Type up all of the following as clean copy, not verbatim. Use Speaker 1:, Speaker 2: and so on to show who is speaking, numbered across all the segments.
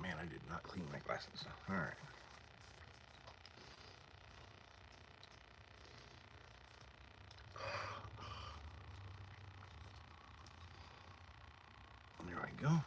Speaker 1: man, I did not clean my glasses. All right. There I go.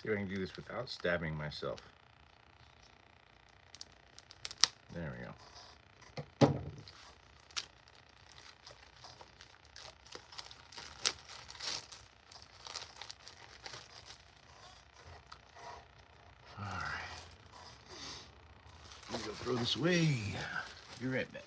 Speaker 1: See if I can do this without stabbing myself. There we go. All right. Let me go throw this away. Be right back.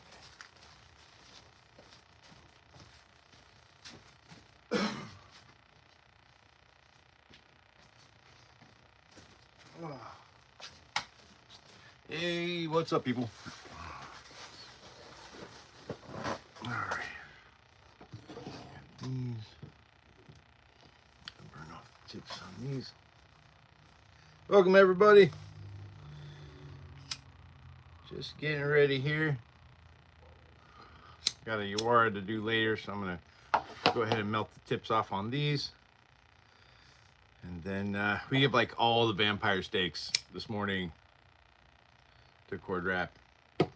Speaker 1: Hey, what's up, people? All right. These. Burn off the tips on these. Welcome, everybody. Just getting ready here. Got a Yawara to do later, so I'm gonna go ahead and melt the tips off on these. And then we have like all the vampire steaks this morning to cord wrap. All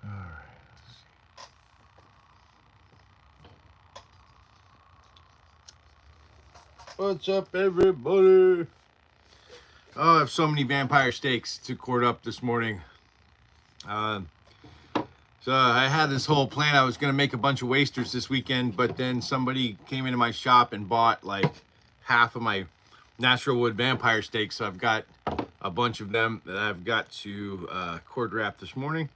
Speaker 1: right. What's up, everybody? Oh, I have so many vampire steaks to cord up this morning. So I had this whole plan. I was going to make a bunch of wasters this weekend, but then somebody came into my shop and bought like half of my natural wood vampire steaks. So I've got a bunch of them that I've got to cord wrap this morning.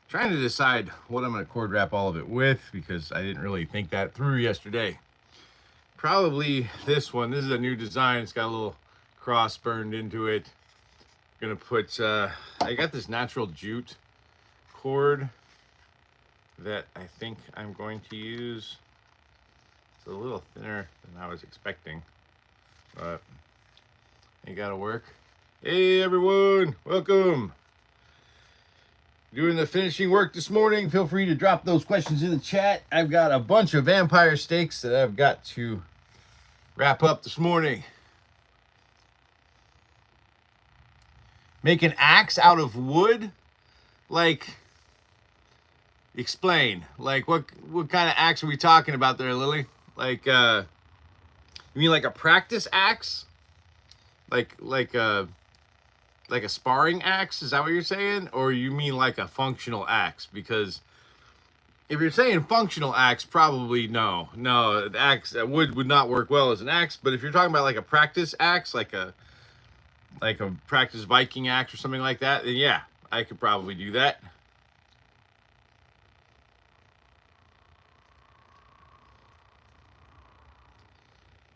Speaker 1: Trying to decide what I'm going to cord wrap all of it with, because I didn't really think that through yesterday. Probably this one. This is a new design. It's got a little cross burned into it. Gonna put I got this natural jute cord that I think I'm going to use. It's a little thinner than I was expecting, but it gotta work. Hey everyone, welcome. Doing the finishing work this morning. Feel free to drop those questions in the chat. I've got a bunch of vampire steaks that I've got to wrap up this morning. Make an axe out of wood? Like, explain. Like, what kind of axe are we talking about there, Lily? Like, you mean like a practice axe? Like a sparring axe? Is that what you're saying? Or you mean like a functional axe? Because if you're saying functional axe, probably no. No, the axe, wood would not work well as an axe. But if you're talking about like a practice axe, like a practice Viking axe or something like that, then yeah, I could probably do that.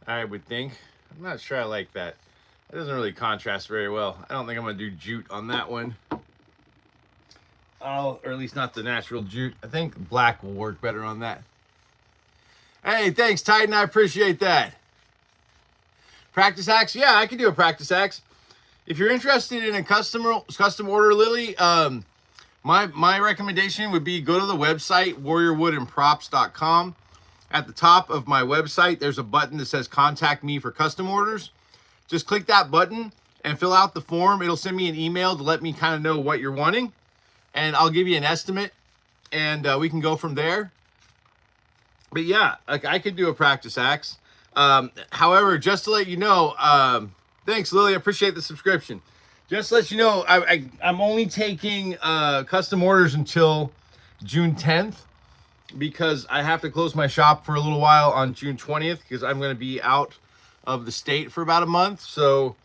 Speaker 1: I would think. I'm not sure I like that. It doesn't really contrast very well. I don't think I'm going to do jute on that one. Or at least not the natural jute. I think black will work better on that. Hey, thanks, Titan. I appreciate that. Practice axe? Yeah, I can do a practice axe. If you're interested in a custom order, Lily, my recommendation would be go to the website, warriorwoodandprops.com. At the top of my website, there's a button that says contact me for custom orders. Just click that button and fill out the form. It'll send me an email to let me kind of know what you're wanting. And I'll give you an estimate, and we can go from there. But yeah, like I could do a practice axe. However, just to let you know, thanks, Lily. I appreciate the subscription. Just to let you know, I'm only taking custom orders until June 10th, because I have to close my shop for a little while on June 20th, because I'm going to be out of the state for about a month. So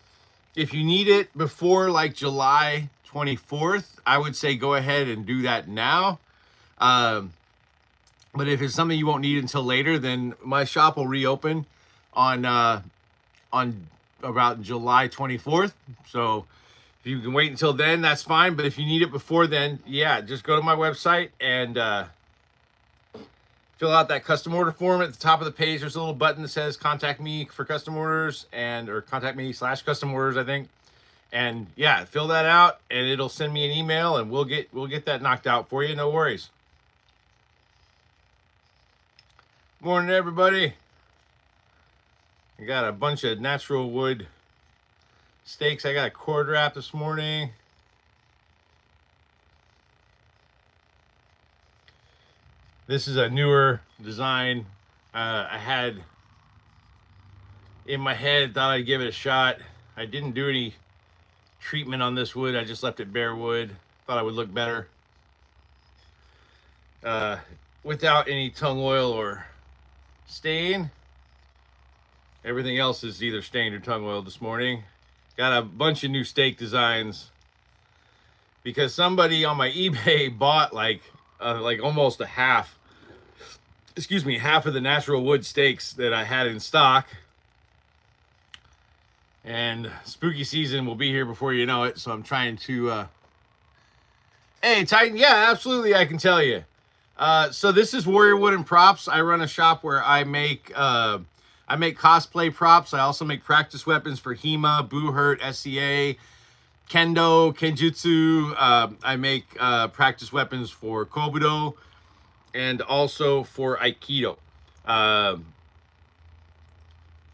Speaker 1: if you need it before like July 24th, I would say go ahead and do that now. But if it's something you won't need until later, then my shop will reopen on about July 24th. So if you can wait until then, that's fine. But if you need it before then, yeah, just go to my website and fill out that custom order form. At the top of the page, there's a little button that says contact me for custom orders, or contact me / custom orders, I think. And yeah, fill that out and it'll send me an email and we'll get that knocked out for you. No worries. Morning, everybody. I got a bunch of natural wood steaks. I got a cord wrap this morning. This is a newer design I had in my head. Thought I'd give it a shot. I didn't do any treatment on this wood. I just left it bare wood. Thought I would look better without any tung oil or stain. Everything else is either stained or tung oiled this morning. Got a bunch of new steak designs because somebody on my eBay bought like almost half of the natural wood steaks that I had in stock. And spooky season will be here before you know it, so I'm trying to hey Titan, yeah, absolutely, I can tell you. So this is Warrior Wooden Props. I run a shop where I make cosplay props. I also make practice weapons for HEMA, Boo-Hurt, SCA, Kendo, Kenjutsu. I make practice weapons for Kobudo and also for Aikido.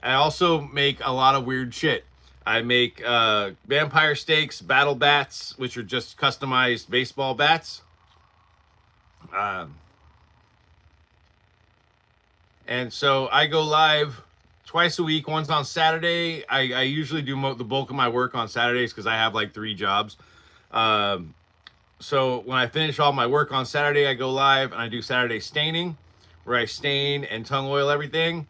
Speaker 1: I also make a lot of weird shit. I make vampire stakes, battle bats, which are just customized baseball bats. And so I go live twice a week. Once on Saturday. I usually do the bulk of my work on Saturdays because I have like 3 jobs. So when I finish all my work on Saturday, I go live and I do Saturday staining, where I stain and tung oil everything.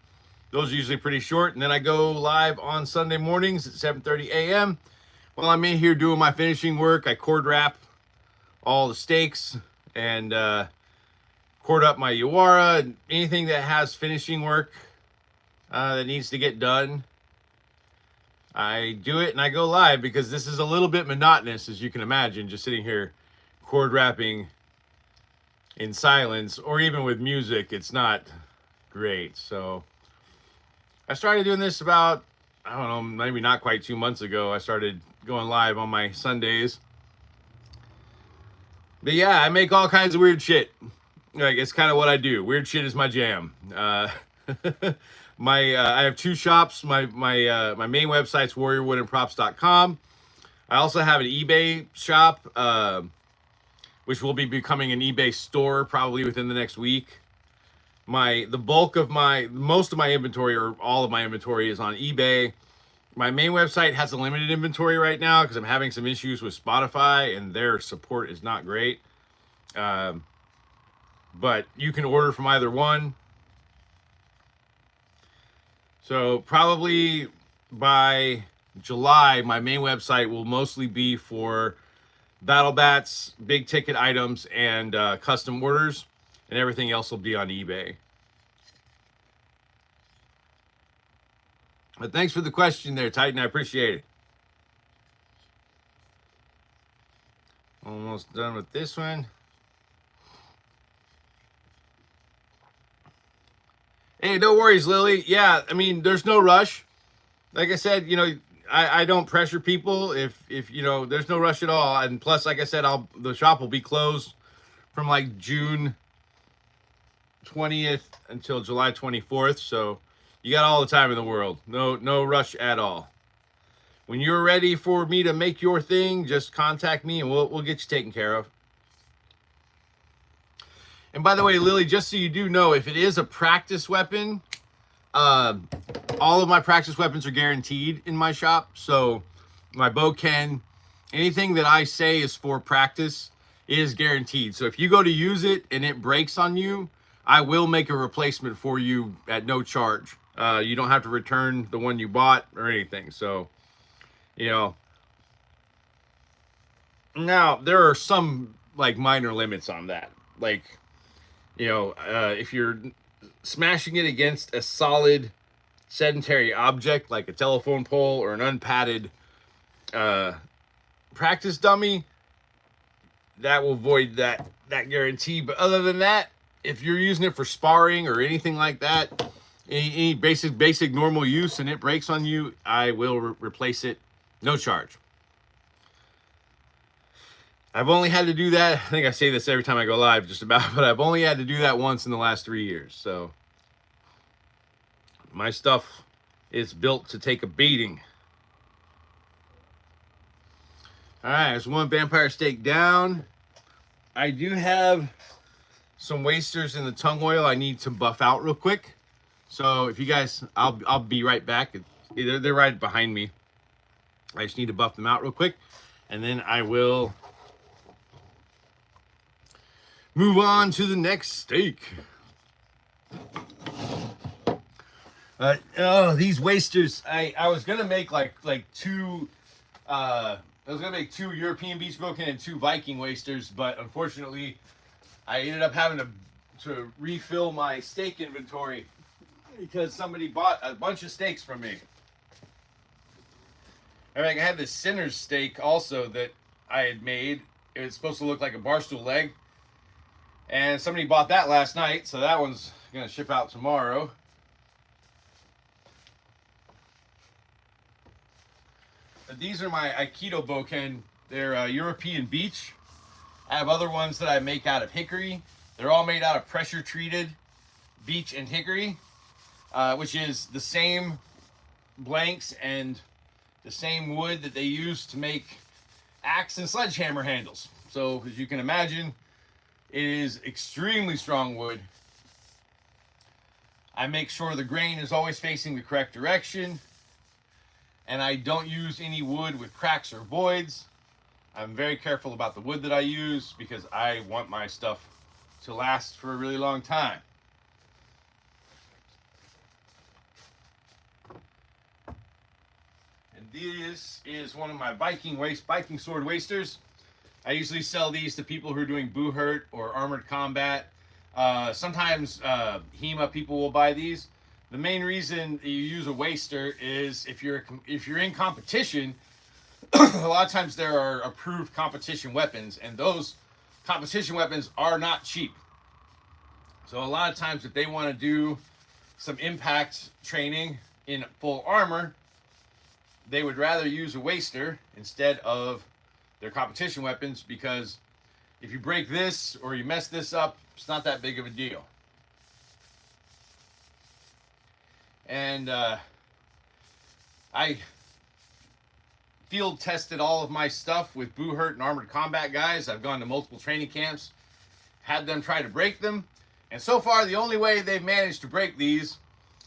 Speaker 1: Those are usually pretty short. And then I go live on Sunday mornings at 7:30 a.m. While I'm in here doing my finishing work, I cord wrap all the steaks and cord up my Yawara and anything that has finishing work that needs to get done. I do it and I go live because this is a little bit monotonous, as you can imagine, just sitting here cord wrapping in silence, or even with music. It's not great. So I started doing this about, I don't know, maybe not quite 2 months ago. I started going live on my Sundays. But yeah, I make all kinds of weird shit. Like, it's kind of what I do. Weird shit is my jam. I have 2 shops. My main website's warriorwoodenprops.com. I also have an eBay shop, which will be becoming an eBay store probably within the next week. Most of my inventory, or all of my inventory, is on eBay. My main website has a limited inventory right now because I'm having some issues with Spotify and their support is not great. But you can order from either one. So probably by July, my main website will mostly be for battle bats, big ticket items, and custom orders, and everything else will be on eBay. But thanks for the question there, Titan. I appreciate it. Almost done with this one. Hey, no worries, Lily. Yeah, I mean, there's no rush. Like I said, I don't pressure people if there's no rush at all. And plus, like I said, the shop will be closed from like June 20th until July 24th. So you got all the time in the world. No rush at all. When you're ready for me to make your thing, just contact me and we'll get you taken care of. And by the way, Lily, just so you do know, if it is a practice weapon, all of my practice weapons are guaranteed in my shop. So my bow Ken, anything that I say is for practice is guaranteed. So if you go to use it and it breaks on you, I will make a replacement for you at no charge. You don't have to return the one you bought or anything. So, you know, now there are some like minor limits on that. Like, you know, if you're smashing it against a solid sedentary object like a telephone pole or an unpadded practice dummy, that will void that guarantee. But other than that, if you're using it for sparring or anything like that, any basic normal use, and it breaks on you, I will replace it, no charge. I've only had to do that, I think I say this every time I go live just about, but I've only had to do that once in the last 3 years. So my stuff is built to take a beating. All right, there's one vampire steak down. I do have some wasters in the tongue oil I need to buff out real quick. So if you guys, I'll be right back. They're right behind me. I just need to buff them out real quick, and then I will move on to the next steak. Oh, these wasters! I was gonna make like two. I was gonna make 2 European beef broken and 2 Viking wasters, but unfortunately, I ended up having to refill my steak inventory because somebody bought a bunch of steaks from me. I mean, I had this Sinner's steak also that I had made. It was supposed to look like a barstool leg, and somebody bought that last night, so that one's gonna ship out tomorrow. These are my Aikido boken. They're European beech. I have other ones that I make out of hickory. They're all made out of pressure treated beech and hickory, which is the same blanks and the same wood that they use to make axe and sledgehammer handles. So as you can imagine, it is extremely strong wood. I make sure the grain is always facing the correct direction, and I don't use any wood with cracks or voids. I'm very careful about the wood that I use because I want my stuff to last for a really long time. And this is one of my Viking sword wasters. I usually sell these to people who are doing Buhurt or armored combat. Sometimes HEMA people will buy these. The main reason you use a waster is if you're in competition, a lot of times there are approved competition weapons, and those competition weapons are not cheap. So a lot of times if they want to do some impact training in full armor, they would rather use a waster instead of their competition weapons, because if you break this or you mess this up, it's not that big of a deal. And I field tested all of my stuff with Buhurt and armored combat guys. I've gone to multiple training camps, had them try to break them, and so far the only way they've managed to break these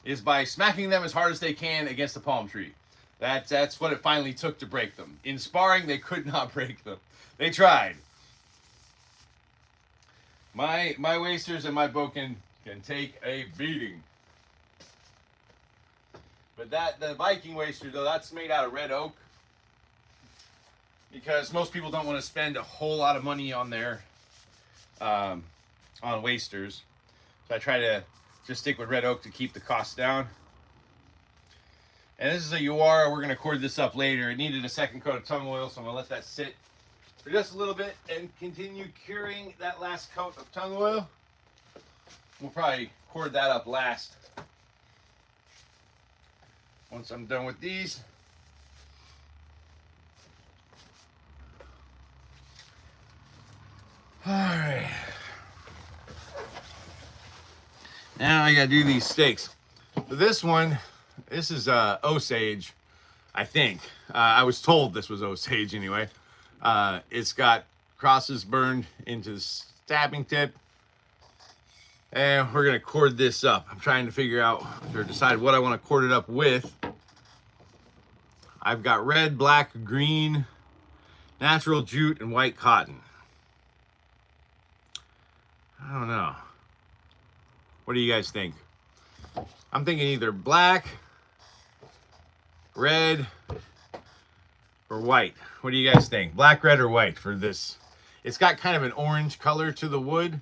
Speaker 1: is by smacking them as hard as they can against a palm tree. That's what it finally took to break them. In sparring, they could not break them. They tried. My wasters and my boken can take a beating. But the Viking waster, though, that's made out of red oak, because most people don't want to spend a whole lot of money on their on wasters. So I try to just stick with red oak to keep the cost down. And this is a Uara. We're going to cord this up later. It needed a second coat of tongue oil, so I'm going to let that sit for just a little bit and continue curing that last coat of tongue oil. We'll probably cord that up last once I'm done with these. All right. Now I gotta do these steaks. For this one, this is Osage, I think. I was told this was Osage anyway. It's got crosses burned into the stabbing tip. And we're gonna cord this up. I'm trying to figure out or decide what I want to cord it up with. I've got red, black, green, natural jute, and white cotton. I don't know. What do you guys think? I'm thinking either black, red, or white. What do you guys think? Black, red, or white for this? It's got kind of an orange color to the wood.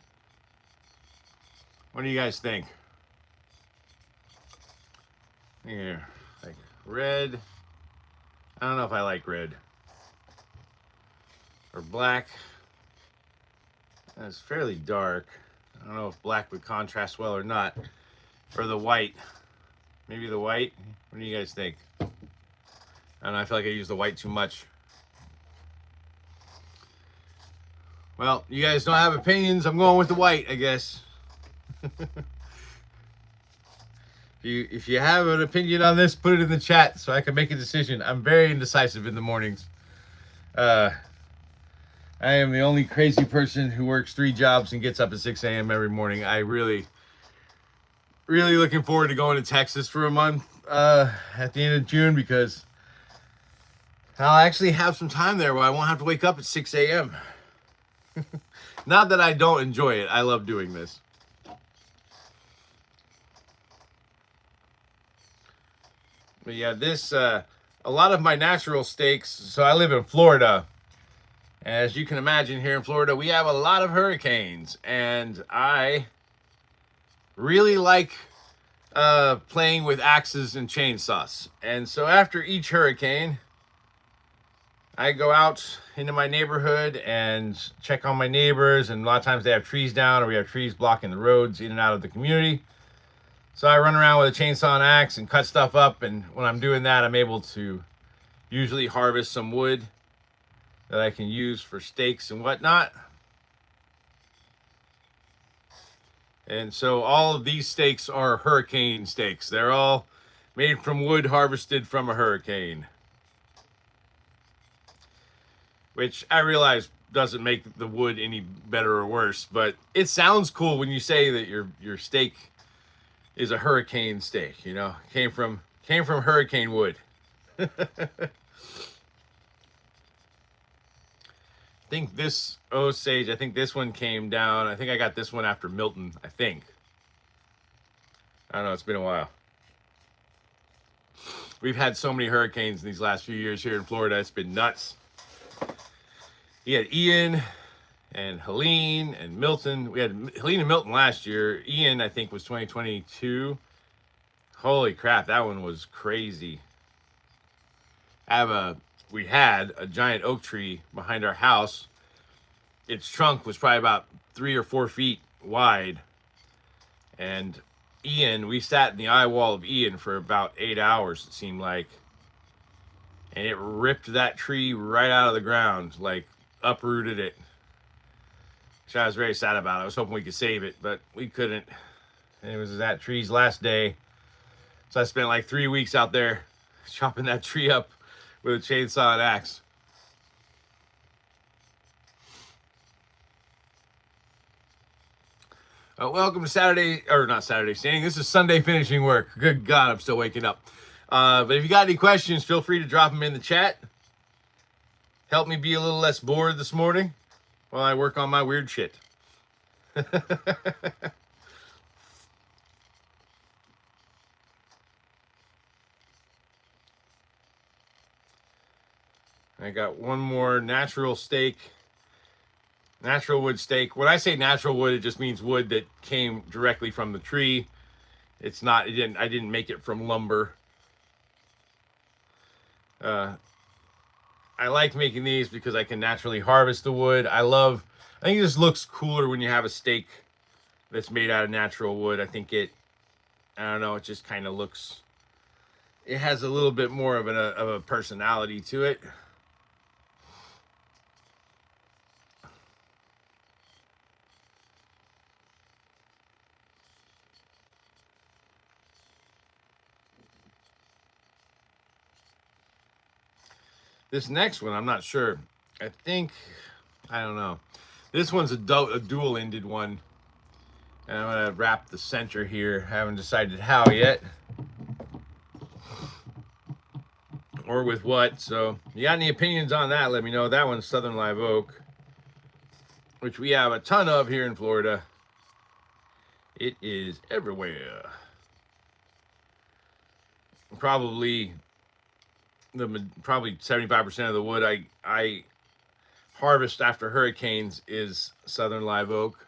Speaker 1: What do you guys think? Here, like red. I don't know if I like red. Or black. It's fairly dark. I don't know if black would contrast well or not. Or the white. Maybe the white. What do you guys think? I don't know. I feel like I use the white too much. Well, you guys don't have opinions. I'm going with the white, I guess. If you have an opinion on this, put it in the chat so I can make a decision. I'm very indecisive in the mornings. I am the only crazy person who works 3 jobs and gets up at 6 a.m. every morning. I really looking forward to going to Texas for a month at the end of June, because I'll actually have some time there where I won't have to wake up at 6 a.m. Not that I don't enjoy it. I love doing this. But yeah, this, a lot of my natural steaks, so I live in Florida. As you can imagine, here in Florida, we have a lot of hurricanes. And I really like playing with axes and chainsaws. And so after each hurricane, I go out into my neighborhood and check on my neighbors. And a lot of times they have trees down, or we have trees blocking the roads in and out of the community. So I run around with a chainsaw and axe and cut stuff up, and when I'm doing that, I'm able to usually harvest some wood that I can use for steaks and whatnot. And so all of these steaks are hurricane steaks. They're all made from wood harvested from a hurricane, which I realize doesn't make the wood any better or worse, but it sounds cool when you say that your steak is a hurricane steak, you know, came from hurricane wood. I think this Osage, I think this one came down. I think I got this one after Milton, I think. I don't know, it's been a while. We've had so many hurricanes in these last few years here in Florida. It's been nuts. You had Ian and Helene and Milton. We had Helene and Milton last year. Ian, I think, was 2022. Holy crap, that one was crazy. We had a giant oak tree behind our house. Its trunk was probably about 3 or 4 feet wide. And Ian, we sat in the eye wall of Ian for about 8 hours, it seemed like. And it ripped that tree right out of the ground, like uprooted it. Which I was very sad about. I was hoping we could save it, but we couldn't. And it was that tree's last day. So I spent like 3 weeks out there chopping that tree up with a chainsaw and axe. Welcome to Saturday, or not Saturday standing. This is Sunday finishing work. Good God, I'm still waking up. But if you got any questions, feel free to drop them in the chat. Help me be a little less bored this morning while I work on my weird shit. I got one more natural steak. Natural wood steak. When I say natural wood, it just means wood that came directly from the tree. It's not, I didn't make it from lumber. I like making these because I can naturally harvest the wood. I think this looks cooler when you have a steak that's made out of natural wood. I don't know, it just kind of looks, it has a little bit more of a personality to it. This next one, I'm not sure. I don't know. This one's a dual-ended one. And I'm going to wrap the center here. I haven't decided how yet. Or with what. So, you got any opinions on that, let me know. That one's Southern Live Oak, which we have a ton of here in Florida. It is everywhere. probably 75% of the wood I harvest after hurricanes is southern live oak.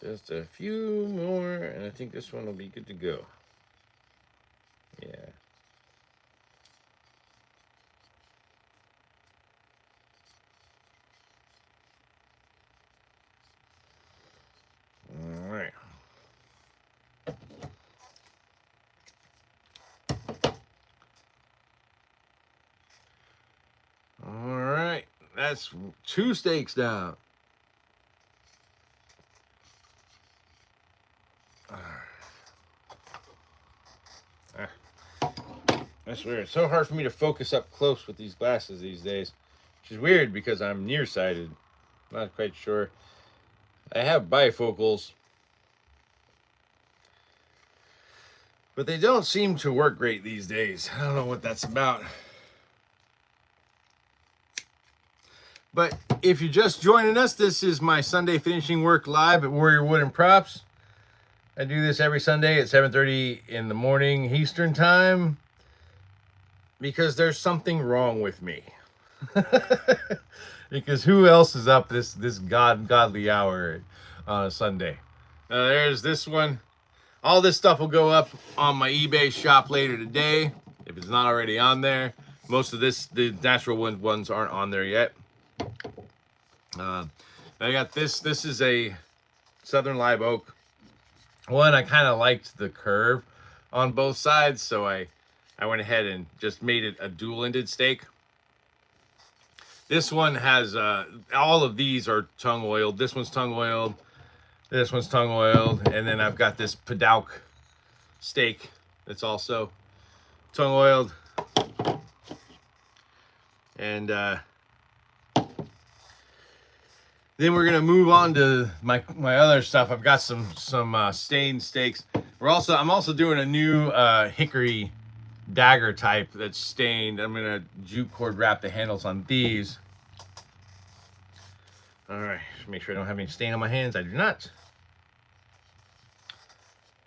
Speaker 1: Just a few more, and I think this one will be good to go. Yeah. All right. All right. That's 2 steaks down. I swear, it's so hard for me to focus up close with these glasses these days, which is weird because I'm nearsighted. Not quite sure. I have bifocals, but they don't seem to work great these days. I don't know what that's about. But if you're just joining us, this is my Sunday finishing work live at Warrior Wood and Props. I do this every Sunday at 7:30 in the morning Eastern time because there's something wrong with me. Because who else is up this godly hour on a Sunday? There's this one. All this stuff will go up on my eBay shop later today if it's not already on there. Most of the natural wood ones aren't on there yet. I got this. This is a southern live oak. One, I kind of liked the curve on both sides, so I went ahead and just made it a dual-ended stake. This one has all of these are tongue oiled. This one's tongue oiled. This one's tongue oiled, and then I've got this Padauk steak that's also tongue oiled. And then we're gonna move on to my other stuff. I've got some stained steaks. I'm also doing a new hickory dagger type that's stained. I'm gonna jute cord wrap the handles on these. All right, make sure I don't have any stain on my hands. I do not.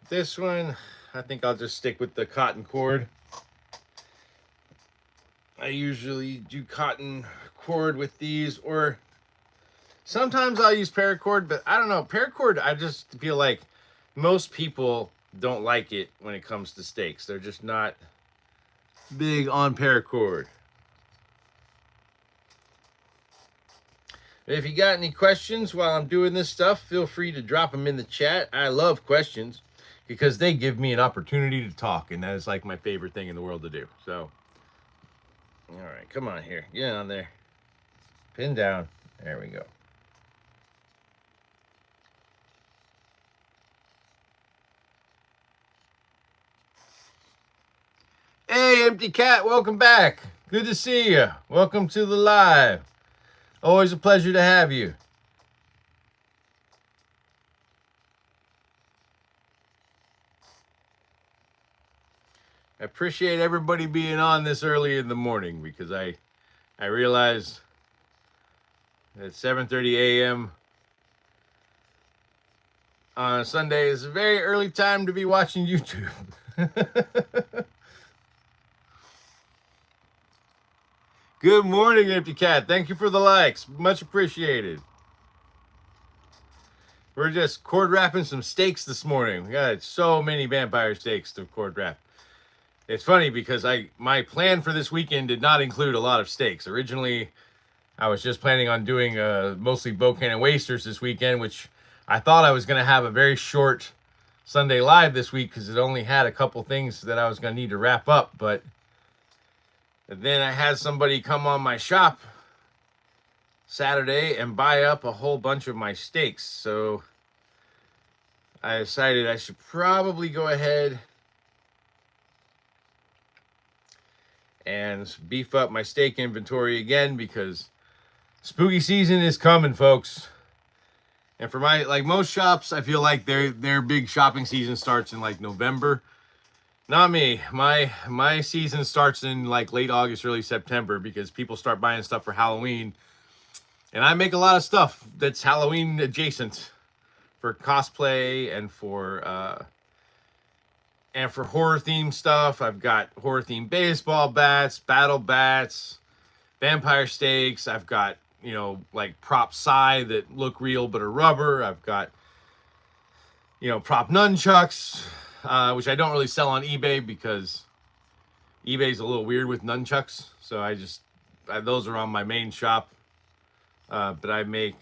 Speaker 1: This one, I think I'll just stick with the cotton cord. I usually do cotton cord with these, or sometimes I'll use paracord, but I don't know. Paracord, I just feel like most people don't like it when it comes to steaks. They're just not big on paracord. If you got any questions while I'm doing this stuff, feel free to drop them in the chat. I love questions because they give me an opportunity to talk, and that is like my favorite thing in the world to do. So, all right, come on here. Get on there. Pin down. There we go. Hey, Empty Cat, welcome back. Good to see you. Welcome to the live. Always a pleasure to have you. I appreciate everybody being on this early in the morning because I realize that 7:30 a.m. on a Sunday is a very early time to be watching YouTube. Good morning, Empty Cat. Thank you for the likes. Much appreciated. We're just cord wrapping some steaks this morning. We got so many vampire steaks to cord wrap. It's funny because my plan for this weekend did not include a lot of steaks. Originally, I was just planning on doing mostly bow cannon wasters this weekend, which I thought I was going to have a very short Sunday live this week because it only had a couple things that I was going to need to wrap up. But then I had somebody come on my shop Saturday and buy up a whole bunch of my steaks. So I decided I should probably go ahead and beef up my steak inventory again because spooky season is coming, folks. And for most shops, I feel like their big shopping season starts in like November. Not me. My season starts in like late August, early September because people start buying stuff for Halloween. And I make a lot of stuff that's Halloween adjacent for cosplay and for horror themed stuff. I've got horror themed baseball bats, battle bats, vampire stakes. I've got, you know, like prop sai that look real but are rubber. I've got, you know, prop nunchucks, which I don't really sell on eBay because eBay's a little weird with nunchucks. So those are on my main shop. But I make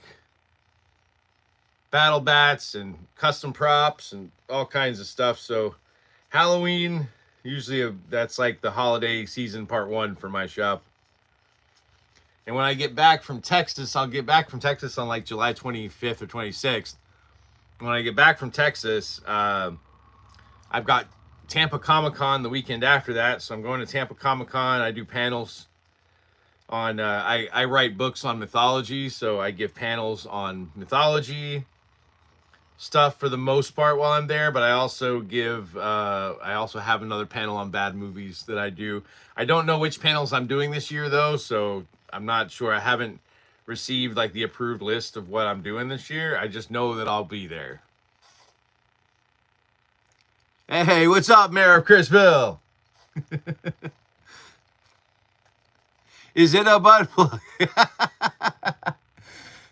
Speaker 1: battle bats and custom props and all kinds of stuff. So Halloween, usually that's like the holiday season part 1 for my shop. And when I get back from Texas, I'll get back from Texas on like July 25th or 26th. When I get back from Texas, I've got Tampa Comic-Con the weekend after that. So I'm going to Tampa Comic-Con. I do panels on, I write books on mythology. So I give panels on mythology stuff for the most part while I'm there. But I also have another panel on bad movies that I do. I don't know which panels I'm doing this year though. So I'm not sure. I haven't received like the approved list of what I'm doing this year. I just know that I'll be there. Hey, what's up, Mayor of Chrisville? Is it a butt plug?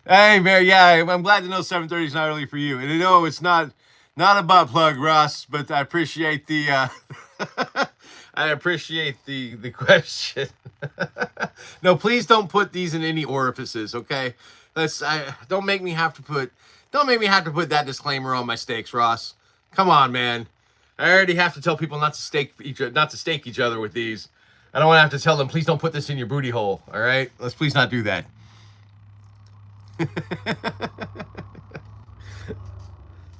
Speaker 1: Hey, Mayor, yeah, I'm glad to know 7:30 is not early for you. And I know it's not a butt plug, Russ, but I appreciate the I appreciate the question. No, please don't put these in any orifices, okay? Don't make me have to put that disclaimer on my steaks, Ross. Come on, man. I already have to tell people not to stake each other with these. I don't want to have to tell them, please don't put this in your booty hole. All right, let's please not do that.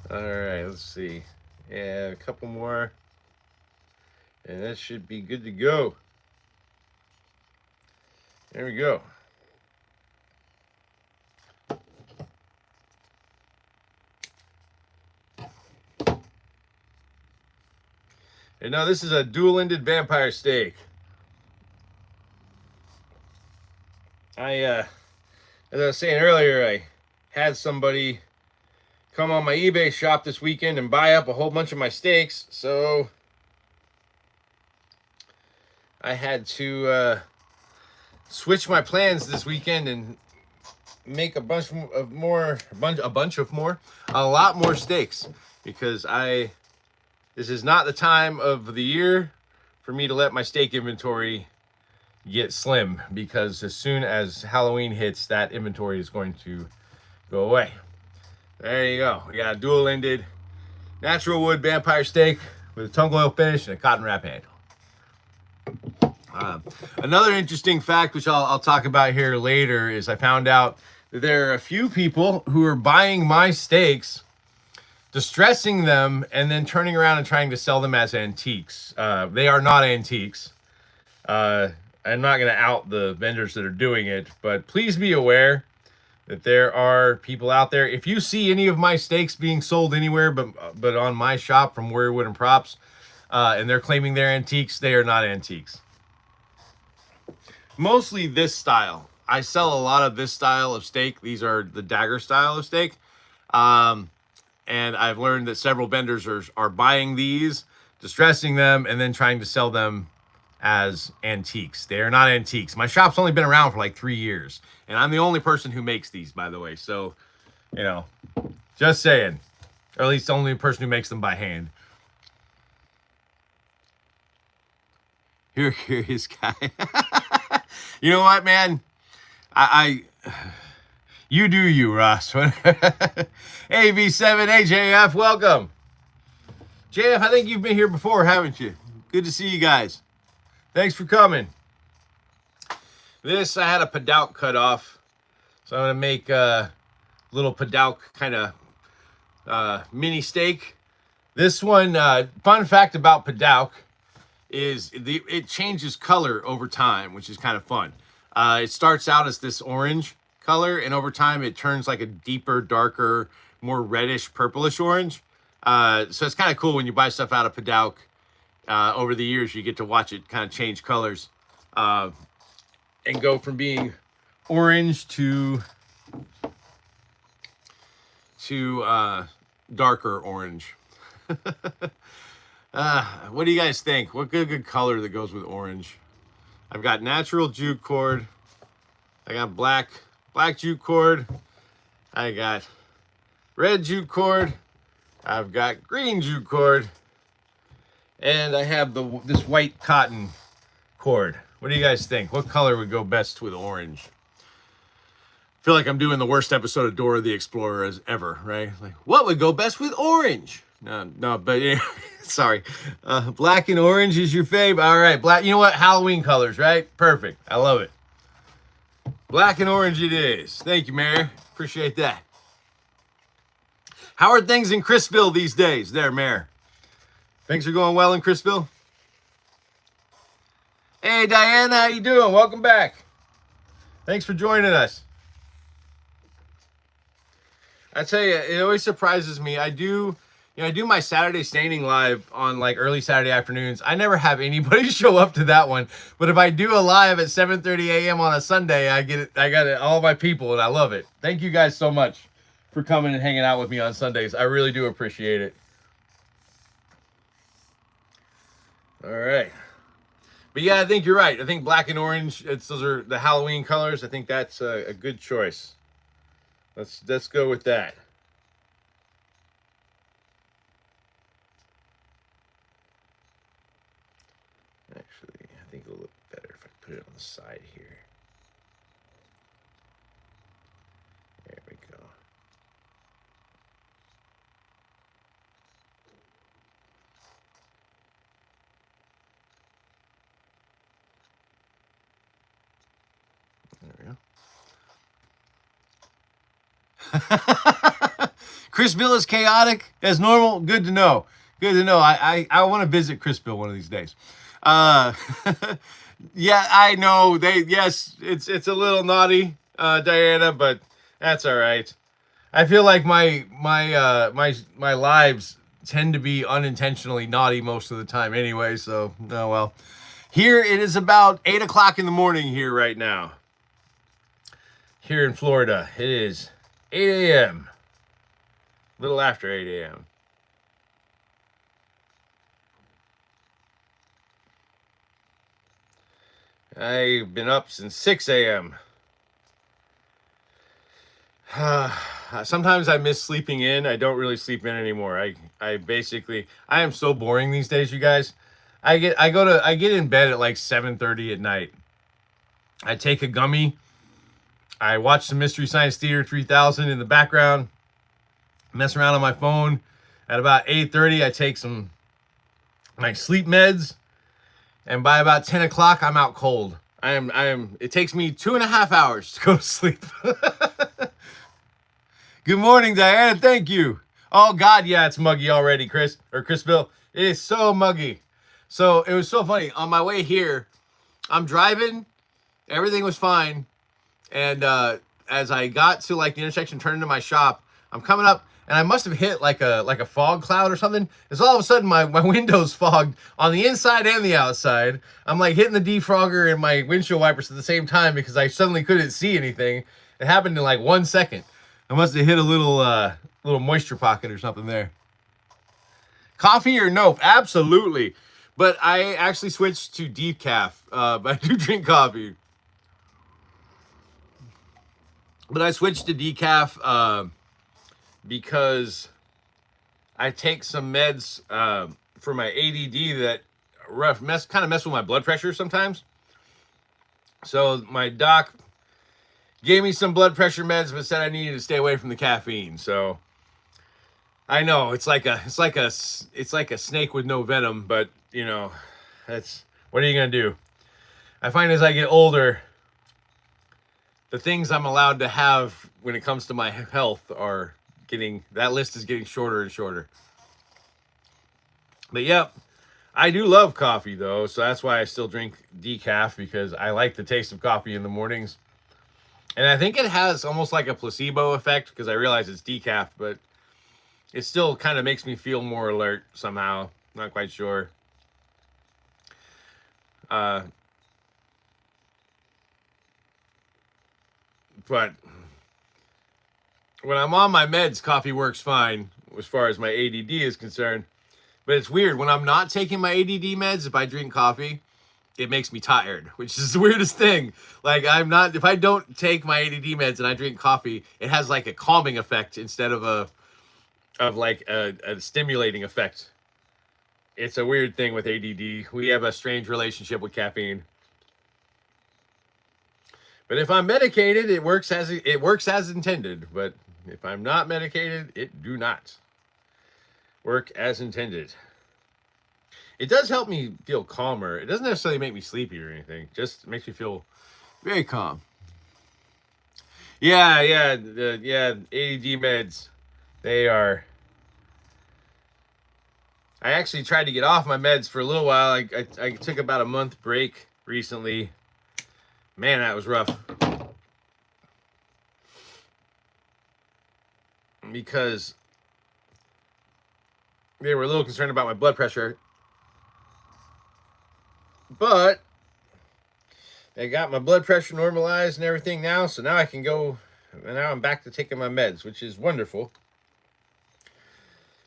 Speaker 1: All right, let's see. Yeah, a couple more, and that should be good to go. There we go. And now this is a dual-ended vampire steak. As I was saying earlier, I had somebody come on my eBay shop this weekend and buy up a whole bunch of my steaks, so I had to switch my plans this weekend and make a lot more steaks, because this is not the time of the year for me to let my steak inventory get slim, because as soon as Halloween hits, that inventory is going to go away. There you go. We got a dual-ended natural wood vampire steak with a tung oil finish and a cotton wrap handle. Another interesting fact, which I'll talk about here later, is I found out that there are a few people who are buying my steaks, distressing them, and then turning around and trying to sell them as antiques. They are not antiques. I'm not going to out the vendors that are doing it, but please be aware that there are people out there. If you see any of my steaks being sold anywhere but on my shop from Warrior Wood and Props, and they're claiming they're antiques, they are not antiques. Mostly this style. I sell a lot of this style of steak. These are the dagger style of steak. And I've learned that several vendors are buying these, distressing them, and then trying to sell them as antiques. They are not antiques. My shop's only been around for like 3 years, and I'm the only person who makes these, by the way. So, you know, just saying. Or at least the only person who makes them by hand. You're a curious guy. You know what, man? You do you, Ross. AV7AJF, welcome. JF, I think you've been here before, haven't you? Good to see you guys. Thanks for coming. This, I had a padauk cut off. So I'm going to make a little padauk kind of mini steak. This one, fun fact about padauk is it changes color over time, which is kind of fun. It starts out as this orange color, and over time it turns like a deeper, darker, more reddish, purplish orange. So it's kind of cool when you buy stuff out of padauk. Over the years, you get to watch it kind of change colors and go from being orange to to darker orange. What do you guys think? What good color that goes with orange? I've got natural jute cord. I got black jute cord. I got red jute cord. I've got green jute cord. And I have this white cotton cord. What do you guys think? What color would go best with orange? I feel like I'm doing the worst episode of Dora the Explorer as ever, right? Like, what would go best with orange? No, but yeah, sorry. Black and orange is your fave. All right, black. You know what? Halloween colors, right? Perfect. I love it. Black and orange it is. Thank you, Mary. Appreciate that. How are things in Chrisville these days? There, Mary. Things are going well in Chrisville? Hey, Diana, how you doing? Welcome back. Thanks for joining us. I tell you, it always surprises me. I do my Saturday staining live on like early Saturday afternoons. I never have anybody show up to that one, but if I do a live at 7:30 a.m. on a Sunday, I got all my people, and I love it. Thank you guys so much for coming and hanging out with me on Sundays. I really do appreciate it. All right. But yeah, I think you're right. I think black and orange, those are the Halloween colors. I think that's a good choice. Let's go with that. Actually, I think it'll look better if I put it on the side here. There we go. There we go. Chrisville is chaotic as normal. Good to know. Good to know. I want to visit Chrisville one of these days. Yeah, I know. Yes, it's a little naughty, Diana, but that's all right. I feel like my lives tend to be unintentionally naughty most of the time anyway, so oh well. Here it is about 8 o'clock in the morning here right now. Here in Florida, it is 8 a.m. A little after 8 a.m. I've been up since 6 a.m. Sometimes I miss sleeping in. I don't really sleep in anymore. I am so boring these days, you guys. I get in bed at like 7:30 at night. I take a gummy. I watch the Mystery Science Theater 3000 in the background. Mess around on my phone. At about 8:30, I take some my sleep meds, and by about 10 o'clock, I'm out cold. It takes me 2.5 hours to go to sleep. Good morning, Diana. Thank you. Oh God, yeah, it's muggy already, Chrisville. It is so muggy. So it was so funny. On my way here, I'm driving. Everything was fine. And as I got to like the intersection, turned into my shop, I'm coming up, and I must have hit like a fog cloud or something. It's all of a sudden my window's fogged on the inside and the outside. I'm like hitting the defrogger and my windshield wipers at the same time because I suddenly couldn't see anything. It happened in like 1 second. I must have hit a little moisture pocket or something there. Coffee or nope? Absolutely. But I actually switched to decaf. But I do drink coffee. But I switched to decaf because I take some meds for my ADD that kind of mess with my blood pressure sometimes. So my doc gave me some blood pressure meds, but said I needed to stay away from the caffeine. So I know it's like a snake with no venom, but you know, what are you gonna do? I find as I get older, the things I'm allowed to have when it comes to my health that list is getting shorter and shorter. But yep, I do love coffee though, so that's why I still drink decaf, because I like the taste of coffee in the mornings. And I think it has almost like a placebo effect, because I realize it's decaf, but it still kind of makes me feel more alert somehow. Not quite sure. But when I'm on my meds, coffee works fine as far as my ADD is concerned. But it's weird when I'm not taking my ADD meds. If I drink coffee, it makes me tired, which is the weirdest thing. Like if I don't take my ADD meds and I drink coffee, it has like a calming effect instead of a stimulating effect. It's a weird thing with ADD. We have a strange relationship with caffeine. But if I'm medicated, it works as intended. But if I'm not medicated, it do not work as intended. It does help me feel calmer. It doesn't necessarily make me sleepy or anything. Just makes me feel very calm. Yeah. ADD meds. They are. I actually tried to get off my meds for a little while. I took about a month break recently. Man, that was rough. Because they were a little concerned about my blood pressure. But I got my blood pressure normalized and everything now. So now I can go, and now I'm back to taking my meds, which is wonderful.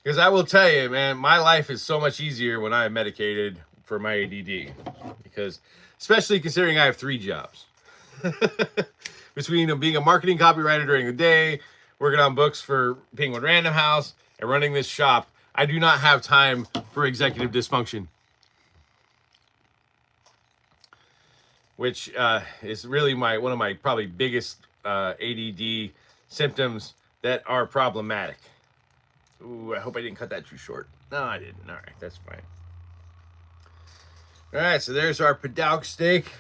Speaker 1: Because I will tell you, man, my life is so much easier when I am medicated for my ADD. Because, especially considering I have 3 jobs. Between being a marketing copywriter during the day, working on books for Penguin Random House, and running this shop, I do not have time for executive dysfunction. Which is really one of my probably biggest ADD symptoms that are problematic. Ooh, I hope I didn't cut that too short. No, I didn't. All right, that's fine. All right, so there's our Padauc steak.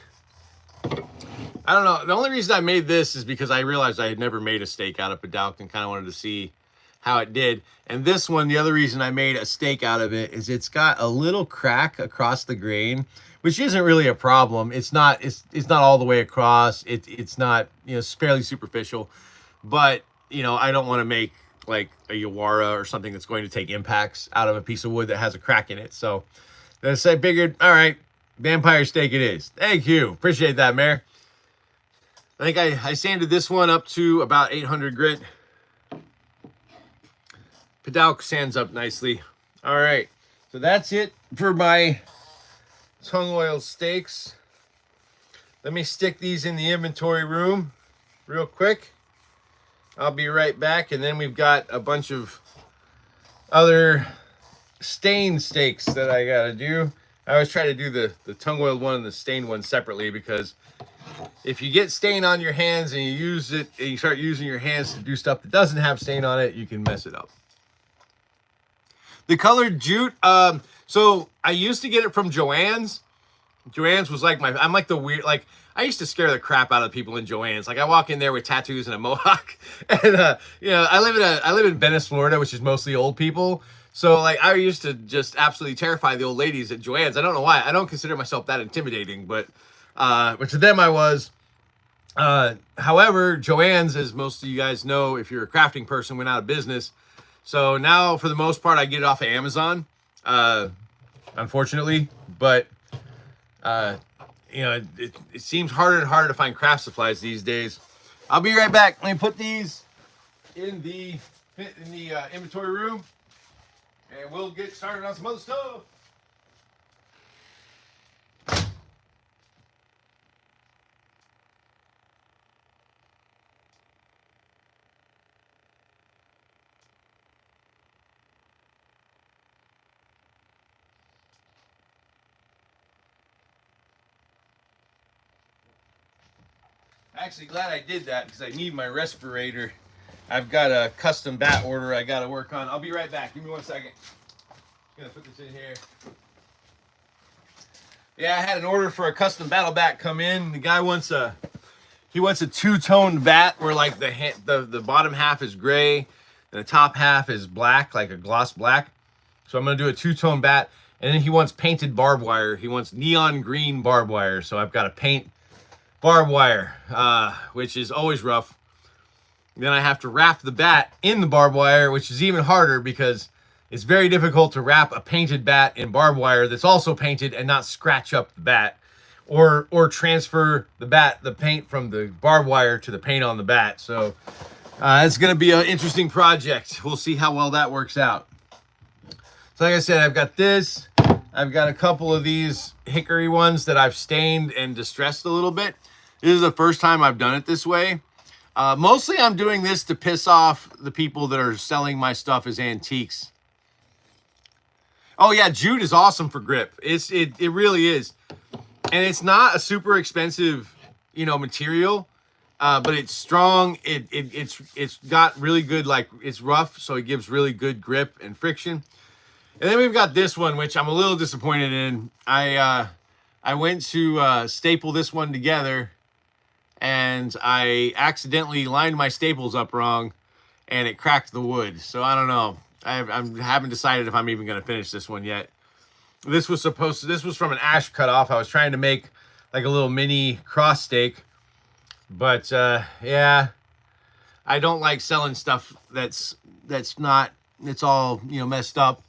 Speaker 1: I don't know. The only reason I made this is because I realized I had never made a steak out of Padauc and kind of wanted to see how it did. And this one, the other reason I made a steak out of it is it's got a little crack across the grain, which isn't really a problem. It's not all the way across. It's not, it's fairly superficial. But, I don't want to make like a Yawara or something that's going to take impacts out of a piece of wood that has a crack in it. So I figured, all right, vampire steak it is. Thank you. Appreciate that, Mayor. I think I sanded this one up to about 800 grit. Padauc sands up nicely. All right, so that's it for my tongue oil steaks. Let me stick these in the inventory room real quick. I'll be right back. And then we've got a bunch of other stained steaks that I got to do. I always try to do the tongue oiled one and the stained one separately, because if you get stain on your hands and you start using your hands to do stuff that doesn't have stain on it, you can mess it up. The colored jute, so I used to get it from Joann's. Joann's was like I'm like the weird, like I used to scare the crap out of people in Joann's. Like I walk in there with tattoos and a mohawk, and I live in Venice, Florida, which is mostly old people. So like I used to just absolutely terrify the old ladies at Joann's. I don't know why. I don't consider myself that intimidating, but to them I was. However, Joann's, as most of you guys know, if you're a crafting person, went out of business. So now, for the most part, I get it off of Amazon, unfortunately. But it seems harder and harder to find craft supplies these days. I'll be right back. Let me put these in the inventory room, and we'll get started on some other stuff. Actually glad I did that, because I need my respirator. I've got a custom bat order I got to work on. I'll be right back. Give me 1 second. I'm gonna put this in here. Yeah, I had an order for a custom battle bat come in. The guy wants a two-toned bat where like the bottom half is gray and the top half is black, like a gloss black. So I'm gonna do a two-tone bat, and then he wants painted barbed wire. He wants neon green barbed wire. So I've got to paint barbed wire, which is always rough. Then I have to wrap the bat in the barbed wire, which is even harder because it's very difficult to wrap a painted bat in barbed wire that's also painted and not scratch up the bat, or transfer the paint from the barbed wire to the paint on the bat. So It's going to be an interesting project. We'll see how well that works out. So like I said, I've got this. I've got a couple of these Hickory ones that I've stained and distressed a little bit. This is the first time I've done it this way. Mostly I'm doing this to piss off the people that are selling my stuff as antiques. Oh yeah, jute is awesome for grip. It really is. And it's not a super expensive, material. But it's strong. It's got really good, like, it's rough, so it gives really good grip and friction. And then we've got this one, which I'm a little disappointed in. I went to staple this one together, and I accidentally lined my staples up wrong, and it cracked the wood. So I don't know. I haven't decided if I'm even going to finish this one yet. This was from an ash cutoff. I was trying to make like a little mini cross stake. But yeah, I don't like selling stuff that's not, it's all, messed up.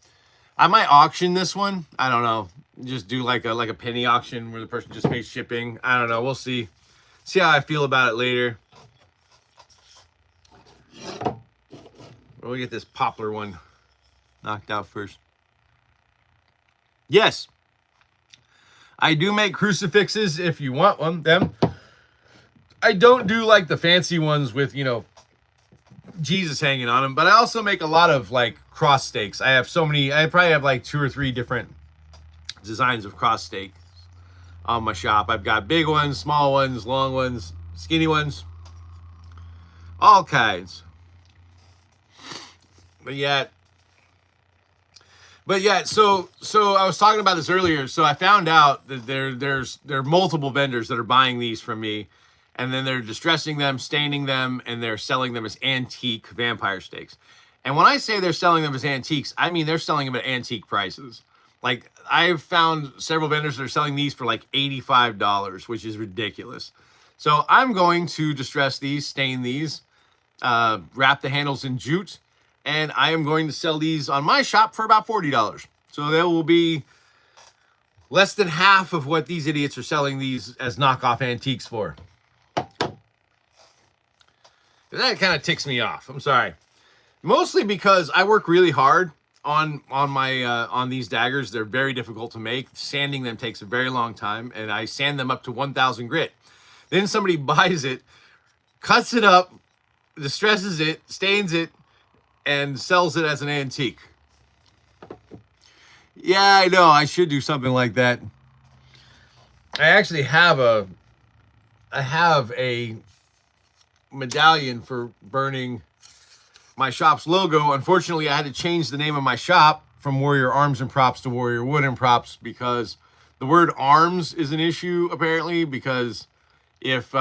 Speaker 1: I might auction this one. I don't know. Just do like a penny auction where the person just pays shipping. I don't know. We'll see. See how I feel about it later. We'll get this poplar one knocked out first. Yes, I do make crucifixes if you want them. I don't do like the fancy ones with, Jesus hanging on them, but I also make a lot of like cross stakes. I probably have like 2 or 3 different designs of cross stake on my shop. I've got big ones, small ones, long ones, skinny ones, all kinds. But yeah, so I was talking about this earlier. So I found out that there are multiple vendors that are buying these from me. And then they're distressing them, staining them, and they're selling them as antique vampire stakes. And when I say they're selling them as antiques, I mean they're selling them at antique prices. Like, I've found several vendors that are selling these for like $85, which is ridiculous. So I'm going to distress these, stain these, wrap the handles in jute, and I am going to sell these on my shop for about $40. So they will be less than half of what these idiots are selling these as knockoff antiques for. That kind of ticks me off. I'm sorry. Mostly because I work really hard on these daggers. They're very difficult to make. Sanding them takes a very long time, and I sand them up to 1,000 grit. Then somebody buys it, cuts it up, distresses it, stains it, and sells it as an antique. Yeah, I know. I should do something like that. I actually have a medallion for burning my shop's logo. Unfortunately, I had to change the name of my shop from Warrior Arms and Props to Warrior Wood and Props because the word arms is an issue, apparently, because if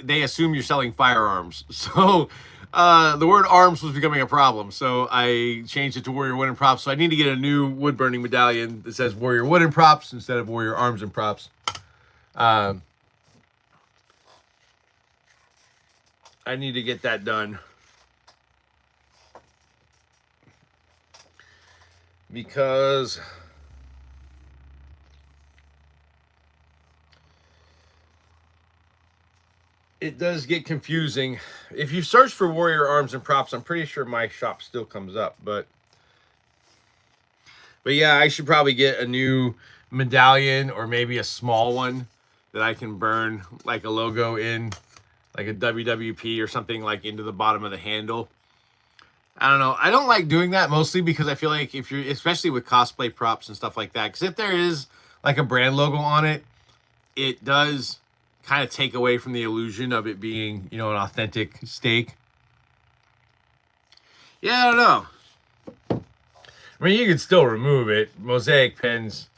Speaker 1: they assume you're selling firearms. So the word arms was becoming a problem. So I changed it to Warrior Wood and Props. So I need to get a new wood burning medallion that says Warrior Wood and Props instead of Warrior Arms and Props. I need to get that done. Because it does get confusing. If you search for Warrior Arms and Props, I'm pretty sure my shop still comes up. But yeah, I should probably get a new medallion or maybe a small one that I can burn like a logo in, like a WWP or something, like into the bottom of the handle. I don't know. I don't like doing that mostly because I feel like if you're, especially with cosplay props and stuff like that, because if there is like a brand logo on it, it does kind of take away from the illusion of it being, an authentic stake. Yeah, I don't know. I mean, you could still remove it, mosaic pens,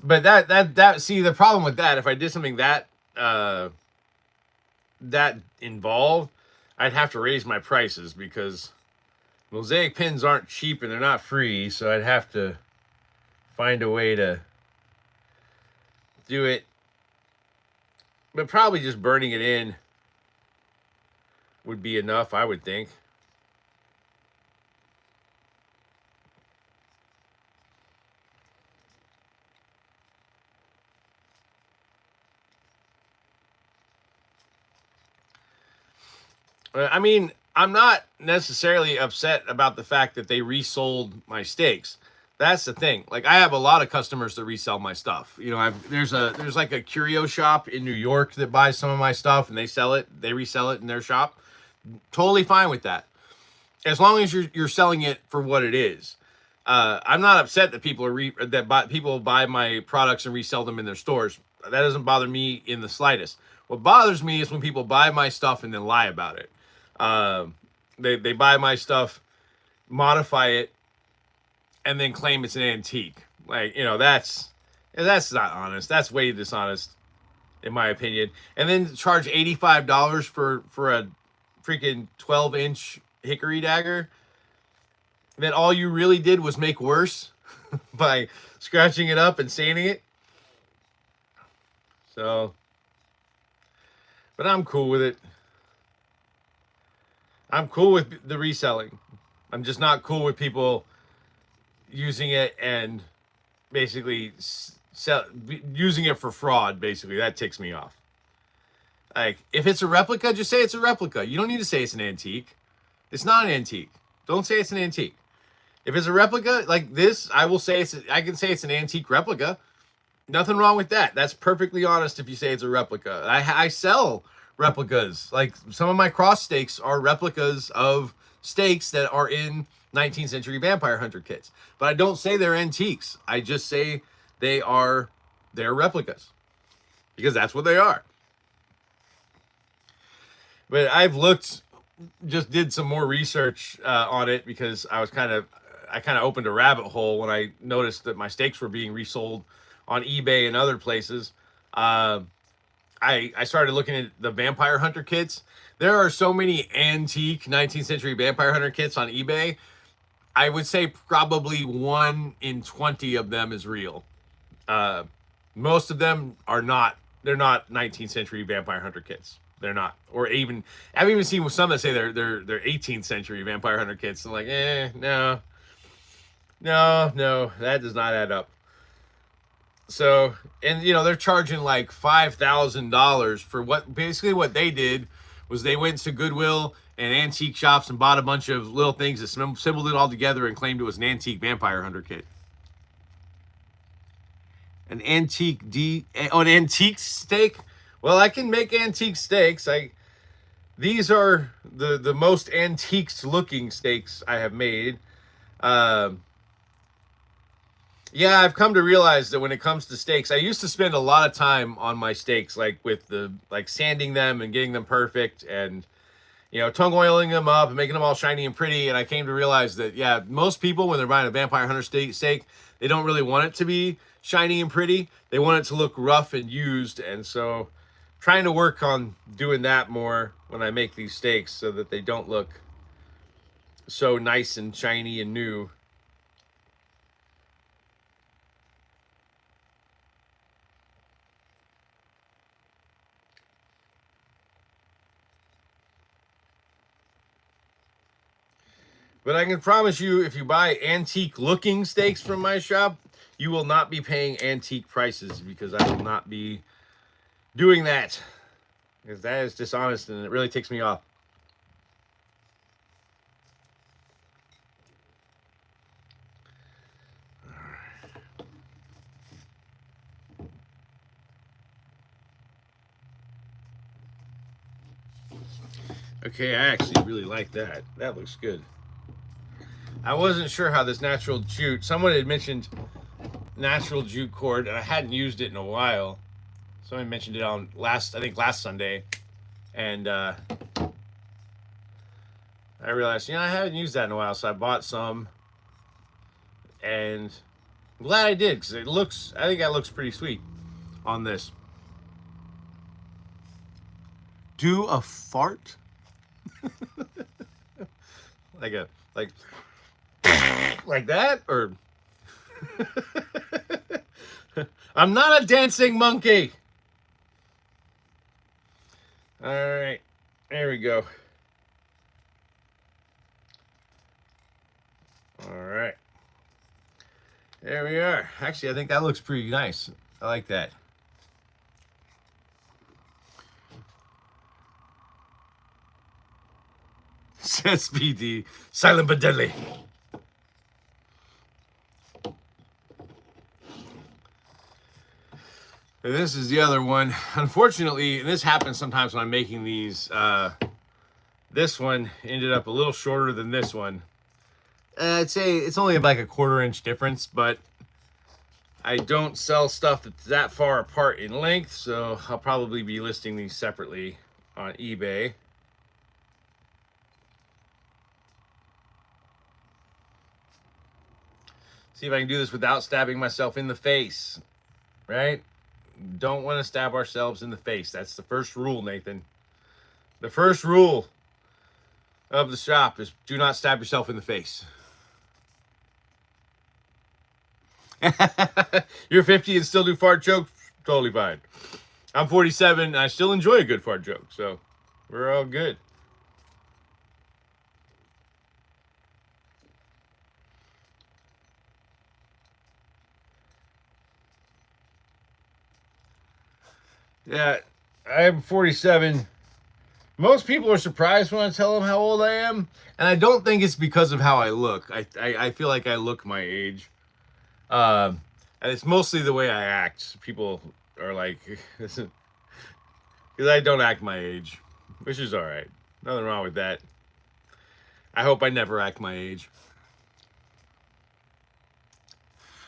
Speaker 1: but that see, the problem with that, if I did something that involved, I'd have to raise my prices because mosaic pins aren't cheap and they're not free, so I'd have to find a way to do it. But probably just burning it in would be enough, I would think. I mean, I'm not necessarily upset about the fact that they resold my steaks. That's the thing. Like, I have a lot of customers that resell my stuff. You know, there's like a curio shop in New York that buys some of my stuff and they sell it. They resell it in their shop. Totally fine with that, as long as you're selling it for what it is. I'm not upset that people buy my products and resell them in their stores. That doesn't bother me in the slightest. What bothers me is when people buy my stuff and then lie about it. They buy my stuff, modify it, and then claim it's an antique. Like, you know, that's not honest. That's way dishonest, in my opinion. And then charge $85 for a freaking 12-inch Hickory dagger that all you really did was make worse by scratching it up and sanding it. So, but I'm cool with it. I'm cool with the reselling. I'm just not cool with people using it and basically using it for fraud. Basically, that ticks me off. Like, if it's a replica, just say it's a replica. You don't need to say it's an antique. It's not an antique. Don't say it's an antique. If it's a replica like this, I can say it's an antique replica. Nothing wrong with that. That's perfectly honest if you say it's a replica. I sell replicas. Like, some of my cross steaks are replicas of steaks that are in 19th century vampire hunter kits. But I don't say they're antiques. I just say they're replicas, because that's what they are. But just did some more research on it, because I kind of opened a rabbit hole when I noticed that my steaks were being resold on eBay and other places. I started looking at the vampire hunter kits. There are so many antique 19th century vampire hunter kits on eBay. I would say probably 1 in 20 of them is real. Most of them are not. They're not 19th century vampire hunter kits. They're not. Or even, I've even seen some that say they're 18th century vampire hunter kits. I'm like, no, that does not add up. So, and you know, they're charging like $5,000 for what they did was they went to Goodwill and antique shops and bought a bunch of little things that assembled it all together and claimed it was an antique vampire hunter kit. An antique an antique steak? Well, I can make antique steaks. These are the most antiques looking steaks I have made. Yeah, I've come to realize that when it comes to steaks, I used to spend a lot of time on my steaks, like with sanding them and getting them perfect, and you know, tongue oiling them up and making them all shiny and pretty. And I came to realize that, yeah, most people, when they're buying a vampire hunter steak, they don't really want it to be shiny and pretty. They want it to look rough and used. And so trying to work on doing that more when I make these steaks so that they don't look so nice and shiny and new. But I can promise you, if you buy antique looking steaks from my shop, you will not be paying antique prices, because I will not be doing that, because that is dishonest and it really ticks me off. Okay, I actually really like that. That looks good. I wasn't sure how this natural jute, someone had mentioned natural jute cord, and I hadn't used it in a while. Someone mentioned it on last Sunday, and I realized, I haven't used that in a while, so I bought some, and I'm glad I did, because I think that looks pretty sweet on this. Do a fart? like that, or I'm not a dancing monkey. All right, there we go. All right, there we are. Actually, I think that looks pretty nice. I like that. Says PD. Silent but deadly. And this is the other one. Unfortunately, and this happens sometimes when I'm making these. This one ended up a little shorter than this one. I'd say it's only like a 1/4 inch difference, but I don't sell stuff that's that far apart in length, so I'll probably be listing these separately on eBay. See if I can do this without stabbing myself in the face, right? Don't want to stab ourselves in the face. That's the first rule, Nathan. The first rule of the shop is do not stab yourself in the face. You're 50 and still do fart jokes? Totally fine. I'm 47 and I still enjoy a good fart joke, so we're all good. Yeah, I'm 47. Most people are surprised when I tell them how old I am, and I don't think it's because of how I look. I feel like I look my age. And it's mostly the way I act. People are like, because I don't act my age, which is all right. Nothing wrong with that. I hope I never act my age.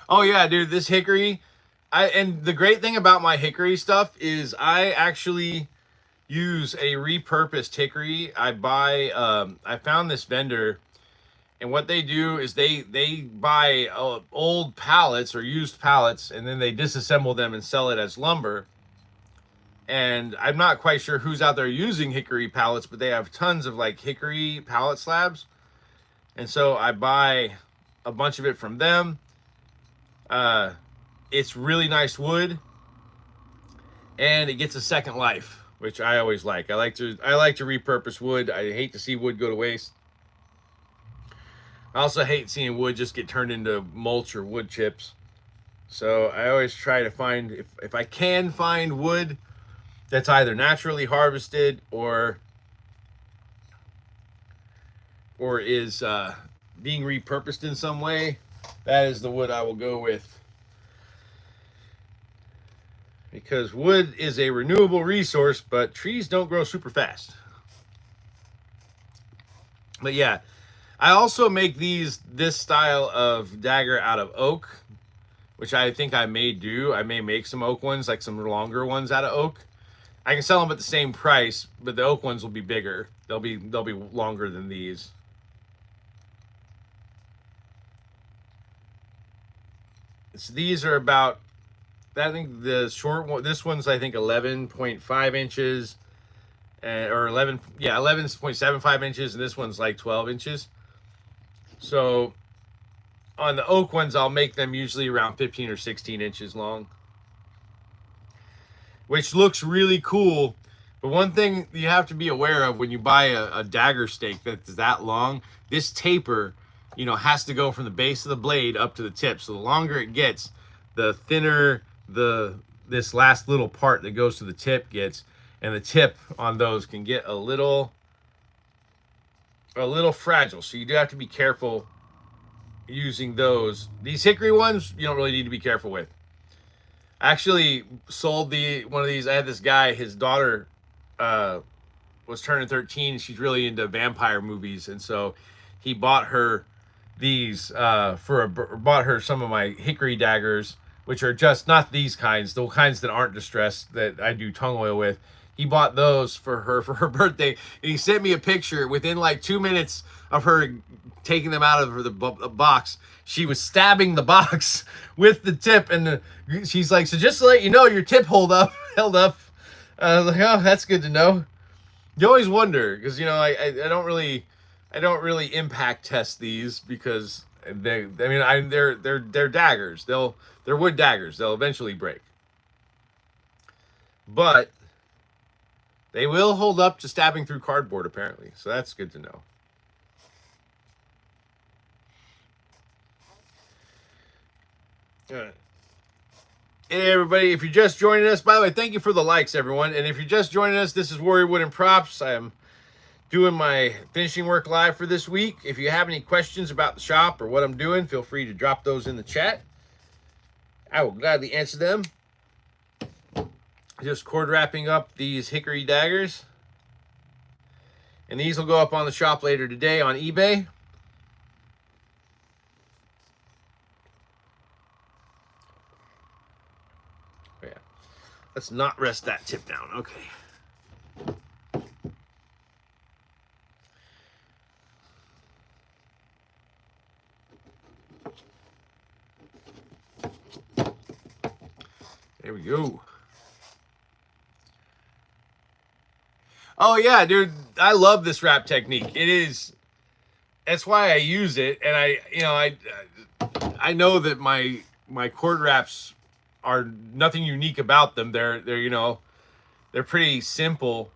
Speaker 1: Oh yeah, dude, this Hickory. And the great thing about my Hickory stuff is I actually use a repurposed Hickory. I found this vendor, and what they do is they buy old pallets or used pallets, and then they disassemble them and sell it as lumber. And I'm not quite sure who's out there using Hickory pallets, but they have tons of like Hickory pallet slabs. And so I buy a bunch of it from them. It's really nice wood, and it gets a second life, which I always like. I like to repurpose wood. I hate to see wood go to waste. I also hate seeing wood just get turned into mulch or wood chips. So I always try to find, if I can find wood that's either naturally harvested or is being repurposed in some way, that is the wood I will go with. Because wood is a renewable resource, but trees don't grow super fast. But yeah, I also make this style of dagger out of oak, which I think I may do. I may make some oak ones, like some longer ones out of oak. I can sell them at the same price, but the oak ones will be bigger. They'll be longer than these. So these are about, I think the short one, this one's I think 11.5 inches, or 11.75 inches, and this one's like 12 inches. So on the oak ones, I'll make them usually around 15 or 16 inches long, which looks really cool. But one thing you have to be aware of when you buy a dagger stake that's that long, this taper, has to go from the base of the blade up to the tip. So the longer it gets, the thinner this last little part that goes to the tip gets, and the tip on those can get a little fragile. So you do have to be careful using those. These Hickory ones, you don't really need to be careful with. I actually sold one of these. I had this guy, his daughter was turning 13. She's really into vampire movies, and so he bought her these bought her some of my Hickory daggers, which are just not these kinds, the kinds that aren't distressed that I do tongue oil with. He bought those for her birthday, and he sent me a picture within like 2 minutes of her taking them out of the box. She was stabbing the box with the tip, and she's like, "So just to let you know, your tip held up." I was like, "Oh, that's good to know." You always wonder, because I don't really impact test these, because they're daggers. They're wood daggers. They'll eventually break, but they will hold up to stabbing through cardboard, apparently. So that's good to know. Hey everybody, if you're just joining us, by the way, thank you for the likes, everyone. And if you're just joining us, this is Warrior Wood and Props. I am doing my finishing work live for this week. If you have any questions about the shop or what I'm doing, feel free to drop those in the chat. I will gladly answer them. Just cord wrapping up these Hickory daggers. And these will go up on the shop later today on eBay. Oh, yeah. Let's not rest that tip down. Okay. There we go. Oh yeah, dude, I love this wrap technique. It is, that's why I use it. And I know that my cord wraps are nothing unique about them. They're they're pretty simple,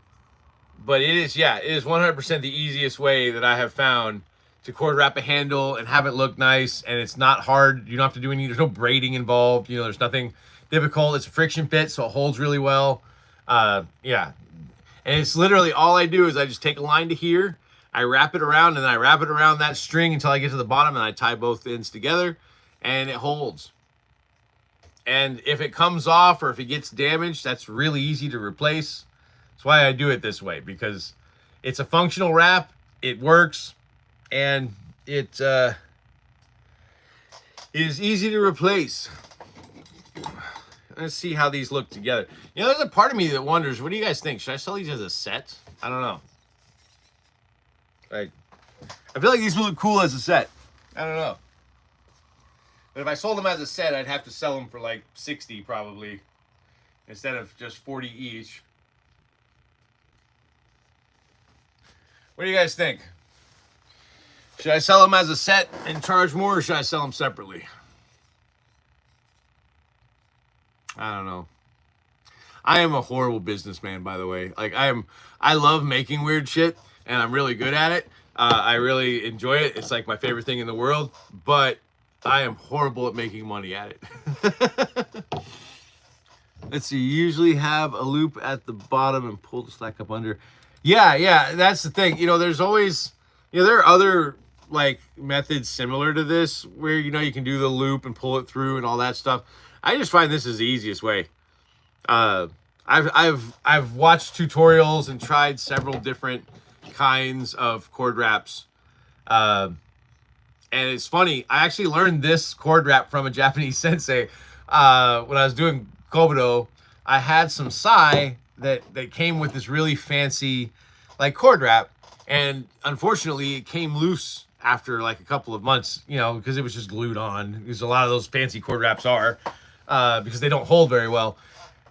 Speaker 1: but it is 100% the easiest way that I have found to cord wrap a handle and have it look nice. And it's not hard. You don't have to do any, there's no braiding involved. There's nothing difficult. It's a friction fit, so it holds really well. Yeah. And it's literally all I do is I just take a line to here, I wrap it around, and then I wrap it around that string until I get to the bottom, and I tie both ends together, and it holds. And if it comes off or if it gets damaged, that's really easy to replace. That's why I do it this way, because it's a functional wrap, it works, and it is easy to replace. Let's see how these look together. There's a part of me that wonders, what do you guys think? Should I sell these as a set? I don't know. I feel like these would look cool as a set. I don't know. But if I sold them as a set, I'd have to sell them for like 60 probably, instead of just 40 each. What do you guys think? Should I sell them as a set and charge more, or should I sell them separately? I don't know. I am a horrible businessman, by the way. Like, I love making weird shit, and I'm really good at it. I really enjoy it. It's like my favorite thing in the world, but I am horrible at making money at it. Let's see. You usually have a loop at the bottom and pull the slack up under. Yeah, that's the thing. There's always, there are other like methods similar to this where, you can do the loop and pull it through and all that stuff. I just find this is the easiest way. I've watched tutorials and tried several different kinds of cord wraps. And it's funny, I actually learned this cord wrap from a Japanese sensei. When I was doing Kobudo, I had some sai that came with this really fancy like cord wrap. And unfortunately it came loose after like a couple of months, because it was just glued on, because a lot of those fancy cord wraps are. Because they don't hold very well.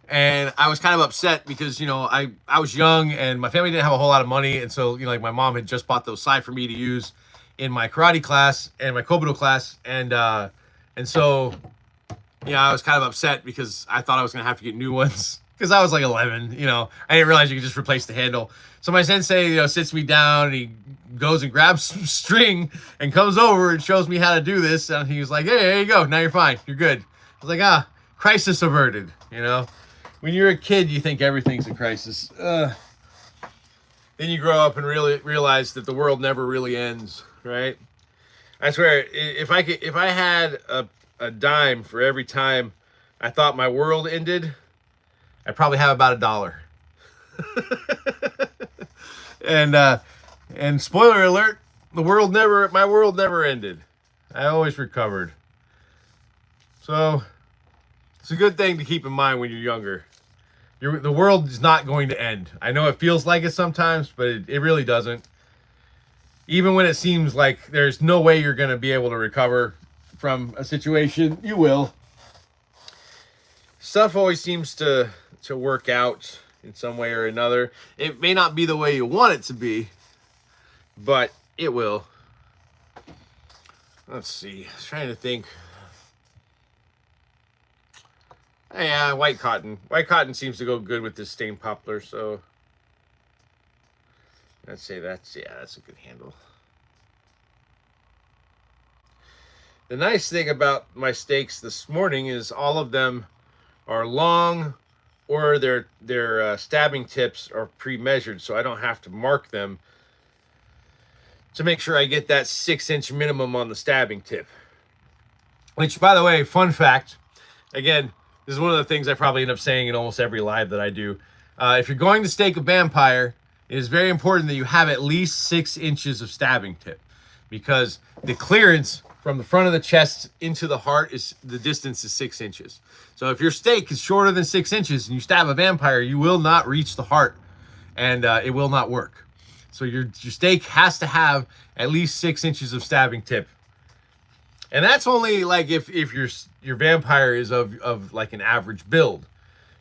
Speaker 1: And I was kind of upset because, I was young and my family didn't have a whole lot of money. And so, like my mom had just bought those sai for me to use in my karate class and my Kobudo class. And so, I was kind of upset because I thought I was going to have to get new ones because I was like 11, I didn't realize you could just replace the handle. So my sensei, sits me down and he goes and grabs some string and comes over and shows me how to do this. And he was like, hey, there you go. Now you're fine. You're good. I was like, crisis averted, When you're a kid, you think everything's a crisis. Then you grow up and really realize that the world never really ends, right? I swear, if I had a dime for every time I thought my world ended, I'd probably have about $1. And spoiler alert, my world never ended. I always recovered. So it's a good thing to keep in mind when you're younger. The world is not going to end. I know it feels like it sometimes, but it really doesn't. Even when it seems like there's no way you're going to be able to recover from a situation, you will. Stuff always seems to work out in some way or another. It may not be the way you want it to be, but it will. Let's see. I was trying to think. Yeah, white cotton. White cotton seems to go good with this stained poplar, so let's say that's a good handle. The nice thing about my stakes this morning is all of them are long, or their stabbing tips are pre-measured, so I don't have to mark them to make sure I get that 6-inch minimum on the stabbing tip. Which, by the way, fun fact, again, this is one of the things I probably end up saying in almost every live that I do. If you're going to stake a vampire, it is very important that you have at least 6 inches of stabbing tip, because the clearance from the front of the chest into the heart is the distance is 6 inches. So if your stake is shorter than 6 inches and you stab a vampire, you will not reach the heart, and it will not work. So your stake has to have at least 6 inches of stabbing tip. And that's only like if your vampire is of like an average build.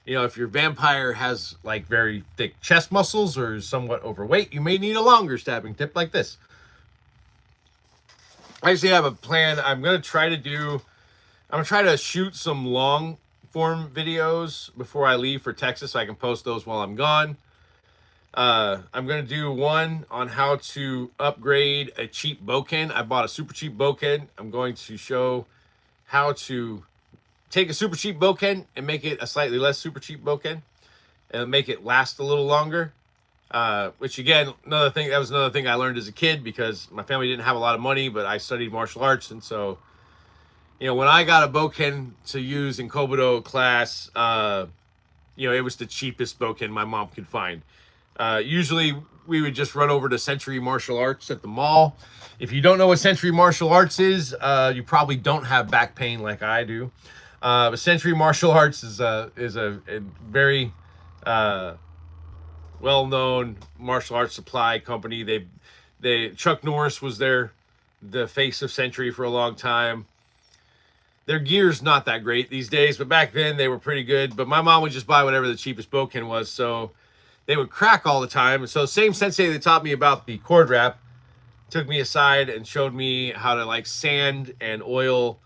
Speaker 1: You know, if your vampire has like very thick chest muscles or is somewhat overweight, you may need a longer stabbing tip like this. I actually have a plan. I'm gonna try to shoot some long form videos before I leave for Texas so I can post those while I'm gone. I'm going to do one on how to upgrade a cheap bowkin. I bought a super cheap bowkin. I'm going to show how to take a super cheap bowkin and make it a slightly less super cheap bowkin and make it last a little longer. Which again, that was another thing I learned as a kid, because my family didn't have a lot of money, but I studied martial arts. And so, you know, when I got a bowkin to use in Kobudo class, you know, it was the cheapest bowkin my mom could find. Usually we would just run over to Century Martial Arts at the mall. If you don't know what Century Martial Arts is, you probably don't have back pain like I do. But Century Martial Arts is a very well-known martial arts supply company. Chuck Norris was the face of Century for a long time. Their gear's not that great these days, but back then they were pretty good. But my mom would just buy whatever the cheapest bowkin was, so they would crack all the time. And so same sensei that taught me about the cord wrap took me aside and showed me how to like sand and oil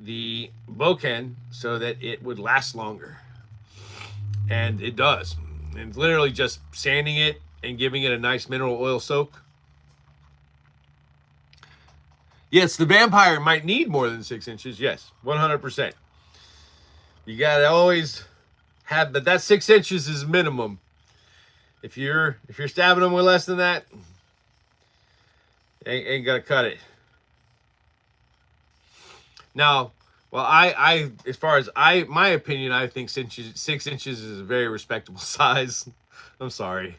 Speaker 1: the bowkin so that it would last longer. And it does. And literally just sanding it and giving it a nice mineral oil soak. Yes, the vampire might need more than 6 inches. Yes, 100%. You gotta always have, but that 6 inches is minimum. If you're stabbing them with less than that, ain't gonna cut it. Now, well, I as far as my opinion, I think 6 inches is a very respectable size. I'm sorry.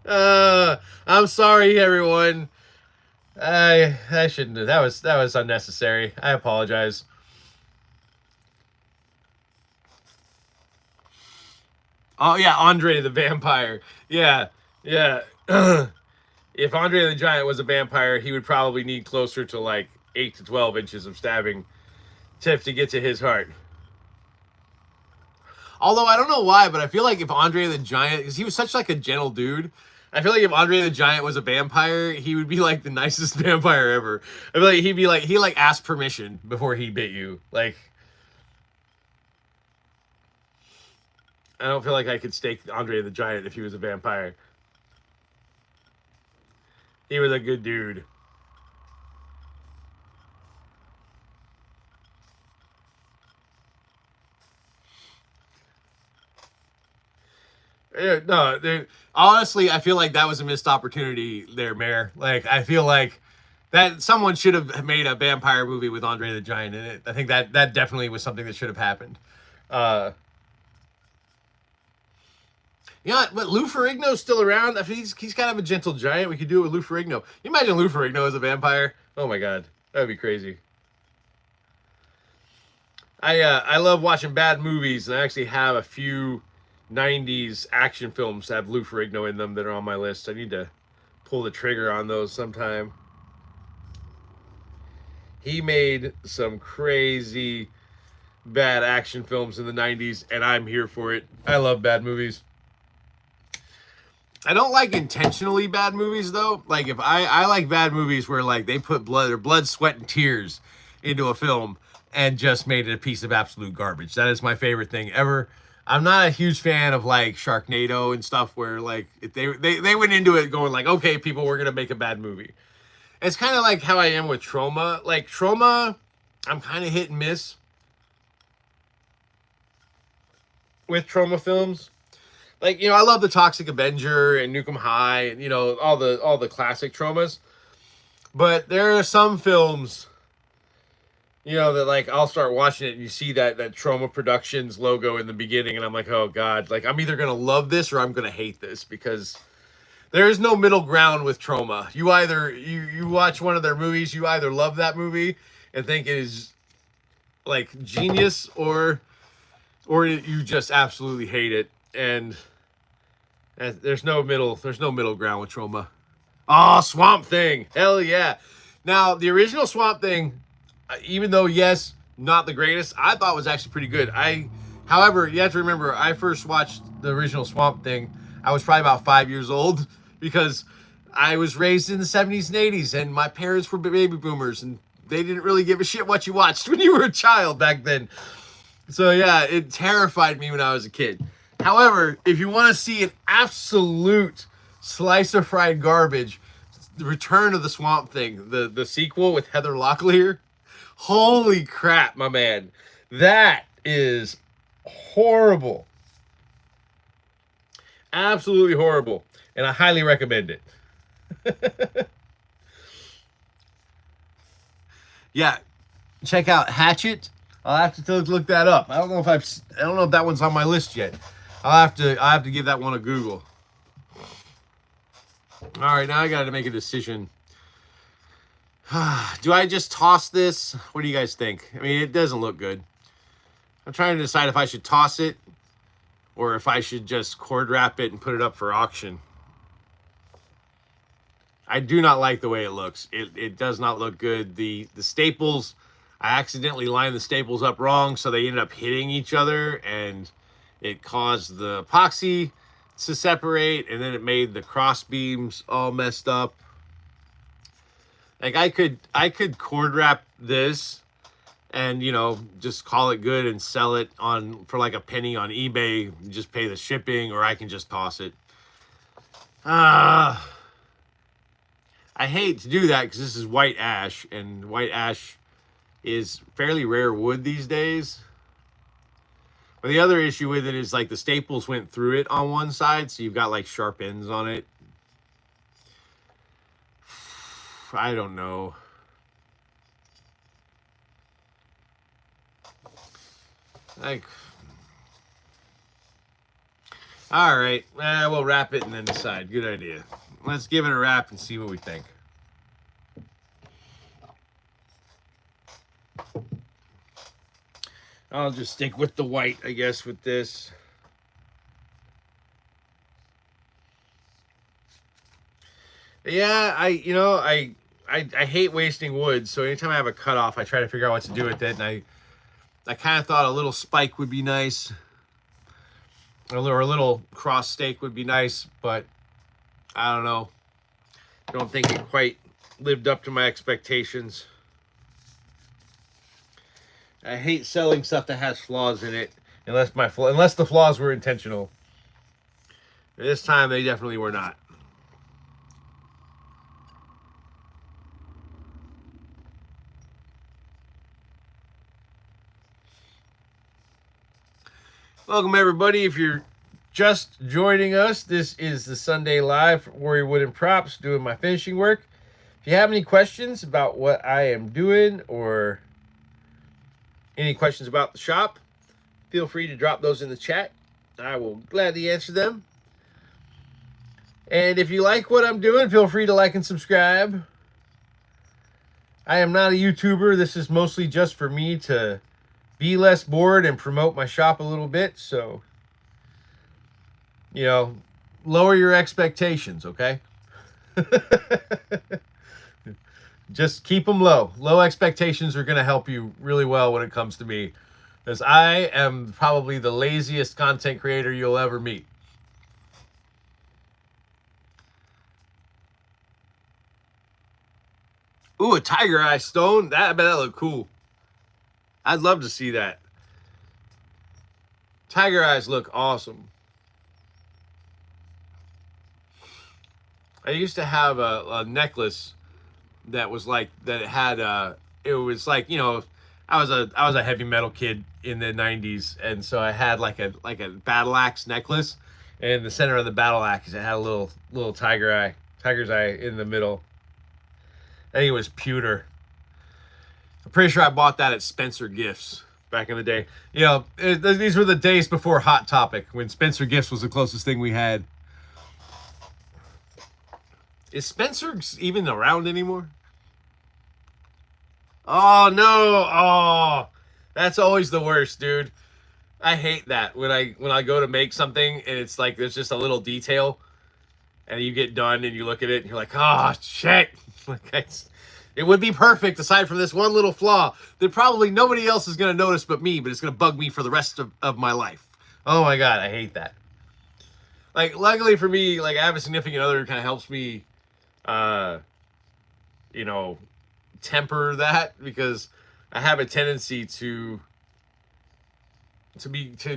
Speaker 1: I'm sorry, everyone. I shouldn't have. That was unnecessary. I apologize. Oh yeah, Andre the Vampire. Yeah. If Andre the Giant was a vampire, he would probably need closer to like 8 to 12 inches of stabbing tip to get to his heart. Although I don't know why, but I feel like if Andre the Giant, because he was such like a gentle dude, I feel like if Andre the Giant was a vampire, he would be like the nicest vampire ever. I feel like he like asked permission before he bit you. Like, I don't feel like I could stake Andre the Giant if he was a vampire. He was a good dude. No, dude, honestly, I feel like that was a missed opportunity there, Mayor. Like, I feel like that someone should have made a vampire movie with Andre the Giant in it. I think that definitely was something that should have happened. Yeah, but Lou Ferrigno's still around. I mean, he's kind of a gentle giant. We could do it with Lou Ferrigno. You imagine Lou Ferrigno as a vampire? Oh my god, that would be crazy. I love watching bad movies, and I actually have a few 90s action films that have Lou Ferrigno in them that are on my list. I need to pull the trigger on those sometime. He made some crazy bad action films in the 90s, and I'm here for it. I love bad movies. I don't like intentionally bad movies though. Like if I like bad movies where like they put blood, sweat, and tears into a film and just made it a piece of absolute garbage. That is my favorite thing ever. I'm not a huge fan of like Sharknado and stuff where like if they went into it going like, okay, people, we're gonna make a bad movie. It's kind of like how I am with Trauma. Like Trauma, I'm kind of hit and miss with Trauma films. like, I love the Toxic Avenger and Nukem High, and all the classic Tromas. But there are some films, that like I'll start watching it and you see that Troma Productions logo in the beginning, and I'm like, oh god, like I'm either gonna love this or I'm gonna hate this, because there is no middle ground with Troma. You either you watch one of their movies, you either love that movie and think it is like genius, or you just absolutely hate it. And there's no middle ground with Troma. Oh, Swamp Thing. Hell yeah. Now, the original Swamp Thing, even though, yes, not the greatest, I thought was actually pretty good. However, you have to remember, I first watched the original Swamp Thing, I was probably about 5 years old, because I was raised in the 70s and 80s, and my parents were baby boomers, and they didn't really give a shit what you watched when you were a child back then. So yeah, it terrified me when I was a kid. However, if you want to see an absolute slice of fried garbage, The Return of the Swamp Thing, the sequel with Heather Locklear, holy crap, my man. That is horrible. Absolutely horrible. And I highly recommend it. Yeah, check out Hatchet. I'll have to look that up. I don't know if that one's on my list yet. I'll have to give that one a Google. All right, now I got to make a decision. Do I just toss this? What do you guys think? I mean, it doesn't look good. I'm trying to decide if I should toss it or if I should just cord wrap it and put it up for auction. I do not like the way it looks. It does not look good. The staples, I accidentally lined the staples up wrong, so they ended up hitting each other, and it caused the epoxy to separate, and then it made the cross beams all messed up. Like, I could cord wrap this and, just call it good and sell it for like a penny on eBay, just pay the shipping, or I can just toss it. I hate to do that because this is white ash, and white ash is fairly rare wood these days. But the other issue with it is, like, the staples went through it on one side, so you've got like sharp ends on it. I don't know. Like, all right, we'll wrap it and then decide. Good idea. Let's give it a wrap and see what we think. I'll just stick with the white, I guess, with this. Yeah, I hate wasting wood, so anytime I have a cutoff, I try to figure out what to do with it, and I kind of thought a little spike would be nice, or a little cross stake would be nice, but I don't know. I don't think it quite lived up to my expectations. I hate selling stuff that has flaws in it, unless the flaws were intentional. This time, they definitely were not. Welcome, everybody. If you're just joining us, this is the Sunday Live for Warrior Wooden Props, doing my finishing work. If you have any questions about what I am doing, or any questions about the shop, feel free to drop those in the chat. I will gladly answer them. And if you like what I'm doing, feel free to like and subscribe. I am not a YouTuber. This is mostly just for me to be less bored and promote my shop a little bit. So, lower your expectations, okay? Just keep them low. Low expectations are going to help you really well when it comes to me, because I am probably the laziest content creator you'll ever meet. Ooh, a tiger eye stone. I bet that look cool. I'd love to see that. Tiger eyes look awesome. I used to have a necklace that was like that. It had it was like, I was a heavy metal kid in the 90s, and so I had like a battle axe necklace, And the center of the battle axe, it had a little tiger's eye in the middle. I think it was pewter. I'm pretty sure I bought that at Spencer Gifts back in the day. You know, these were the days before Hot Topic, when Spencer Gifts was the closest thing we had. Is Spencer even around anymore? Oh no! Oh, that's always the worst, dude. I hate that when I go to make something and it's like there's just a little detail, and you get done and you look at it and you're like, oh shit! Like it would be perfect aside from this one little flaw that probably nobody else is gonna notice but me, but it's gonna bug me for the rest of my life. Oh my god, I hate that. Like, luckily for me, like I have a significant other who kind of helps me, you know, temper that, because I have a tendency to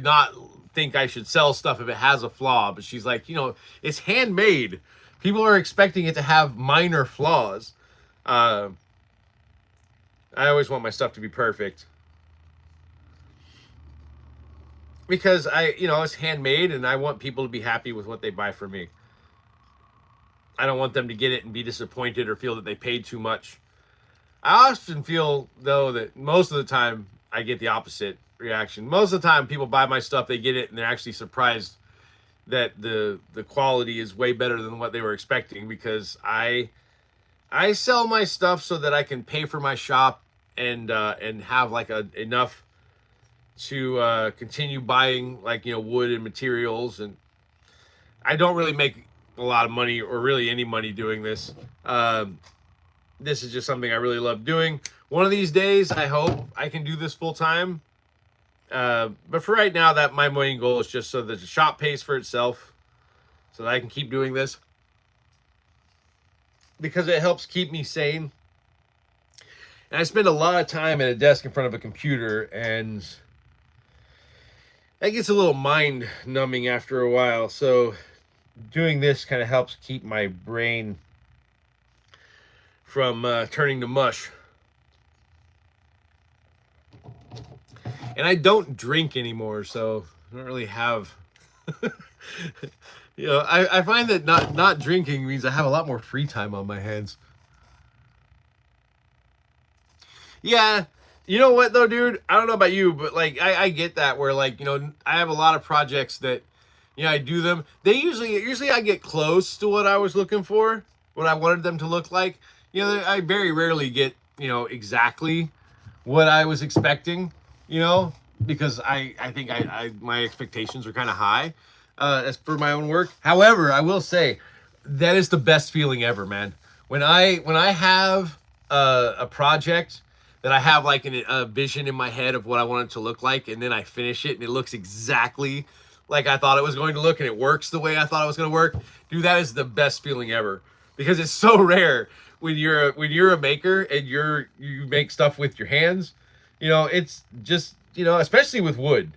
Speaker 1: not think I should sell stuff if it has a flaw. But she's like, you know, it's handmade. People are expecting it to have minor flaws. I always want my stuff to be perfect, because it's handmade and I want people to be happy with what they buy from me. I don't want them to get it and be disappointed or feel that they paid too much. I often feel, though, that most of the time I get the opposite reaction. Most of the time people buy my stuff, they get it, and they're actually surprised that the quality is way better than what they were expecting, because I sell my stuff so that I can pay for my shop and have like enough to continue buying, like, wood and materials. And I don't really make a lot of money, or really any money, doing this. This is just something I really love doing. One of these days, I hope I can do this full time. But for right now, that my main goal is just so that the shop pays for itself, so that I can keep doing this, because it helps keep me sane. And I spend a lot of time at a desk in front of a computer, and that gets a little mind numbing after a while. So doing this kind of helps keep my brain from turning to mush. And I don't drink anymore, so I don't really have I find that not drinking means I have a lot more free time on my hands. Yeah, you know what though, dude? I don't know about you, but like I get that, where like, I have a lot of projects that, I do them. They usually I get close to what I was looking for, what I wanted them to look like. I very rarely get, exactly what I was expecting, because I think my expectations are kind of high as for my own work. However, I will say that is the best feeling ever, man. When I have a project that I have like a vision in my head of what I want it to look like, and then I finish it and it looks exactly like I thought it was going to look, and it works the way I thought it was going to work, dude, that is the best feeling ever, because it's so rare when you're a maker and you make stuff with your hands. It's just, especially with wood.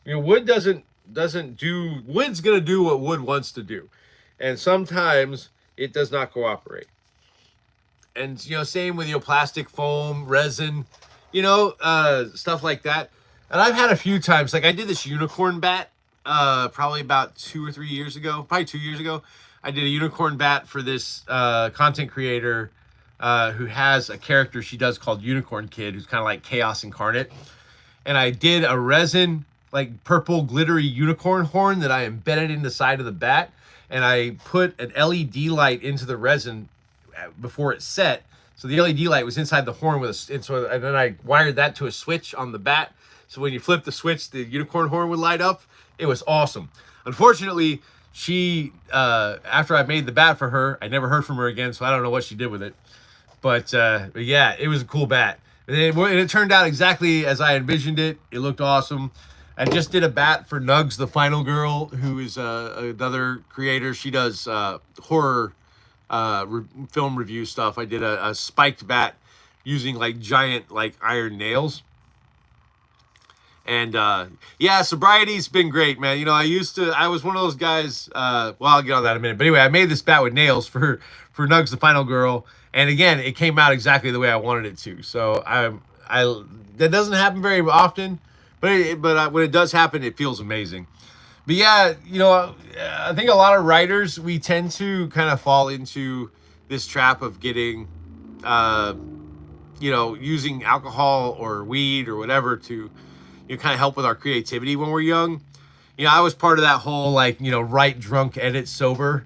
Speaker 1: Wood doesn't do, wood's gonna do what wood wants to do, and sometimes it does not cooperate. And same with plastic, foam, resin, stuff like that. And I've had a few times, like I did this unicorn bat probably about 2 or 3 years ago, probably 2 years ago. I did a unicorn bat for this content creator who has a character she does called Unicorn Kid, who's kind of like chaos incarnate. And I did a resin, like purple glittery unicorn horn that I embedded in the side of the bat. And I put an LED light into the resin before it set. So the LED light was inside the horn and then I wired that to a switch on the bat. So when you flip the switch, the unicorn horn would light up. It was awesome. Unfortunately, she, after I made the bat for her, I never heard from her again, so I don't know what she did with it. But yeah, it was a cool bat. And it turned out exactly as I envisioned it. It looked awesome. I just did a bat for Nugs, the Final Girl, who is another creator. She does horror film review stuff. I did a spiked bat using like giant like iron nails. And yeah, sobriety's been great, man. I was one of those guys, well, I'll get on that in a minute. But anyway, I made this bat with nails for Nugs, the Final Girl. And again, it came out exactly the way I wanted it to. So that doesn't happen very often, but when it does happen, it feels amazing. But yeah, I think a lot of writers, we tend to kind of fall into this trap of getting, uh, using alcohol or weed or whatever to, kind of help with our creativity when we're young. I was part of that whole like, write drunk, edit sober,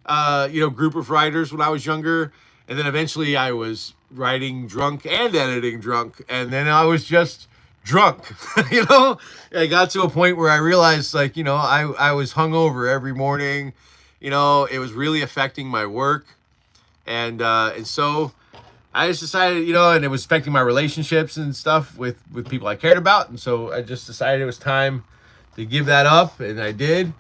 Speaker 1: group of writers when I was younger. And then eventually I was writing drunk and editing drunk. And then I was just drunk, I got to a point where I realized like, I was hungover every morning, it was really affecting my work. And so I just decided, and it was affecting my relationships and stuff with people I cared about. And so I just decided it was time to give that up, and I did.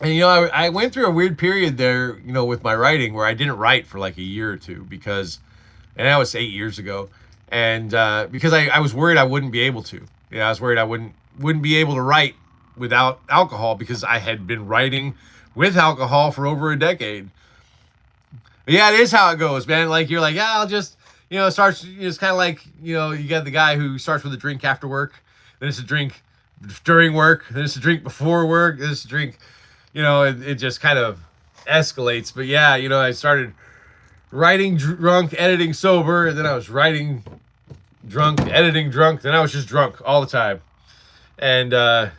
Speaker 1: And I went through a weird period there, with my writing where I didn't write for like a year or two and that was 8 years ago, and because I was worried I wouldn't be able to. I was worried I wouldn't be able to write without alcohol because I had been writing with alcohol for over a decade. But yeah, it is how it goes, man. Like you're like, yeah, I'll just, it starts. It's kind of like you got the guy who starts with a drink after work, then it's a drink during work, then it's a drink before work, then it's a drink. It just kind of escalates. But yeah, I started writing drunk, editing sober, and then I was writing drunk, editing drunk, then I was just drunk all the time. And but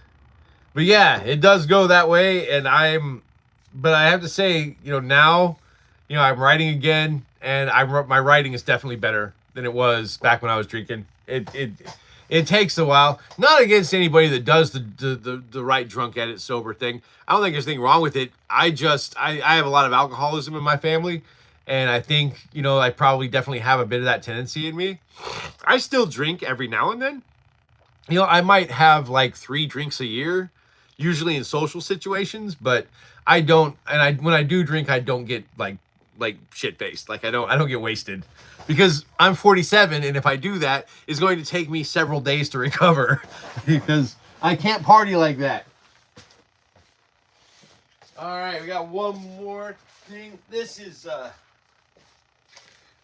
Speaker 1: yeah, it does go that way. But I have to say, now, I'm writing again, and my writing is definitely better than it was back when I was drinking. It takes a while. Not against anybody that does the right drunk edit sober thing. I don't think there's anything wrong with it. I have a lot of alcoholism in my family, and I think, I probably definitely have a bit of that tendency in me. I still drink every now and then. I might have like 3 drinks a year, usually in social situations, but I don't, and when I do drink, I don't get like shit faced. Like I don't get wasted because I'm 47, and if I do that, it's going to take me several days to recover because I can't party like that. All right, we got one more thing. This is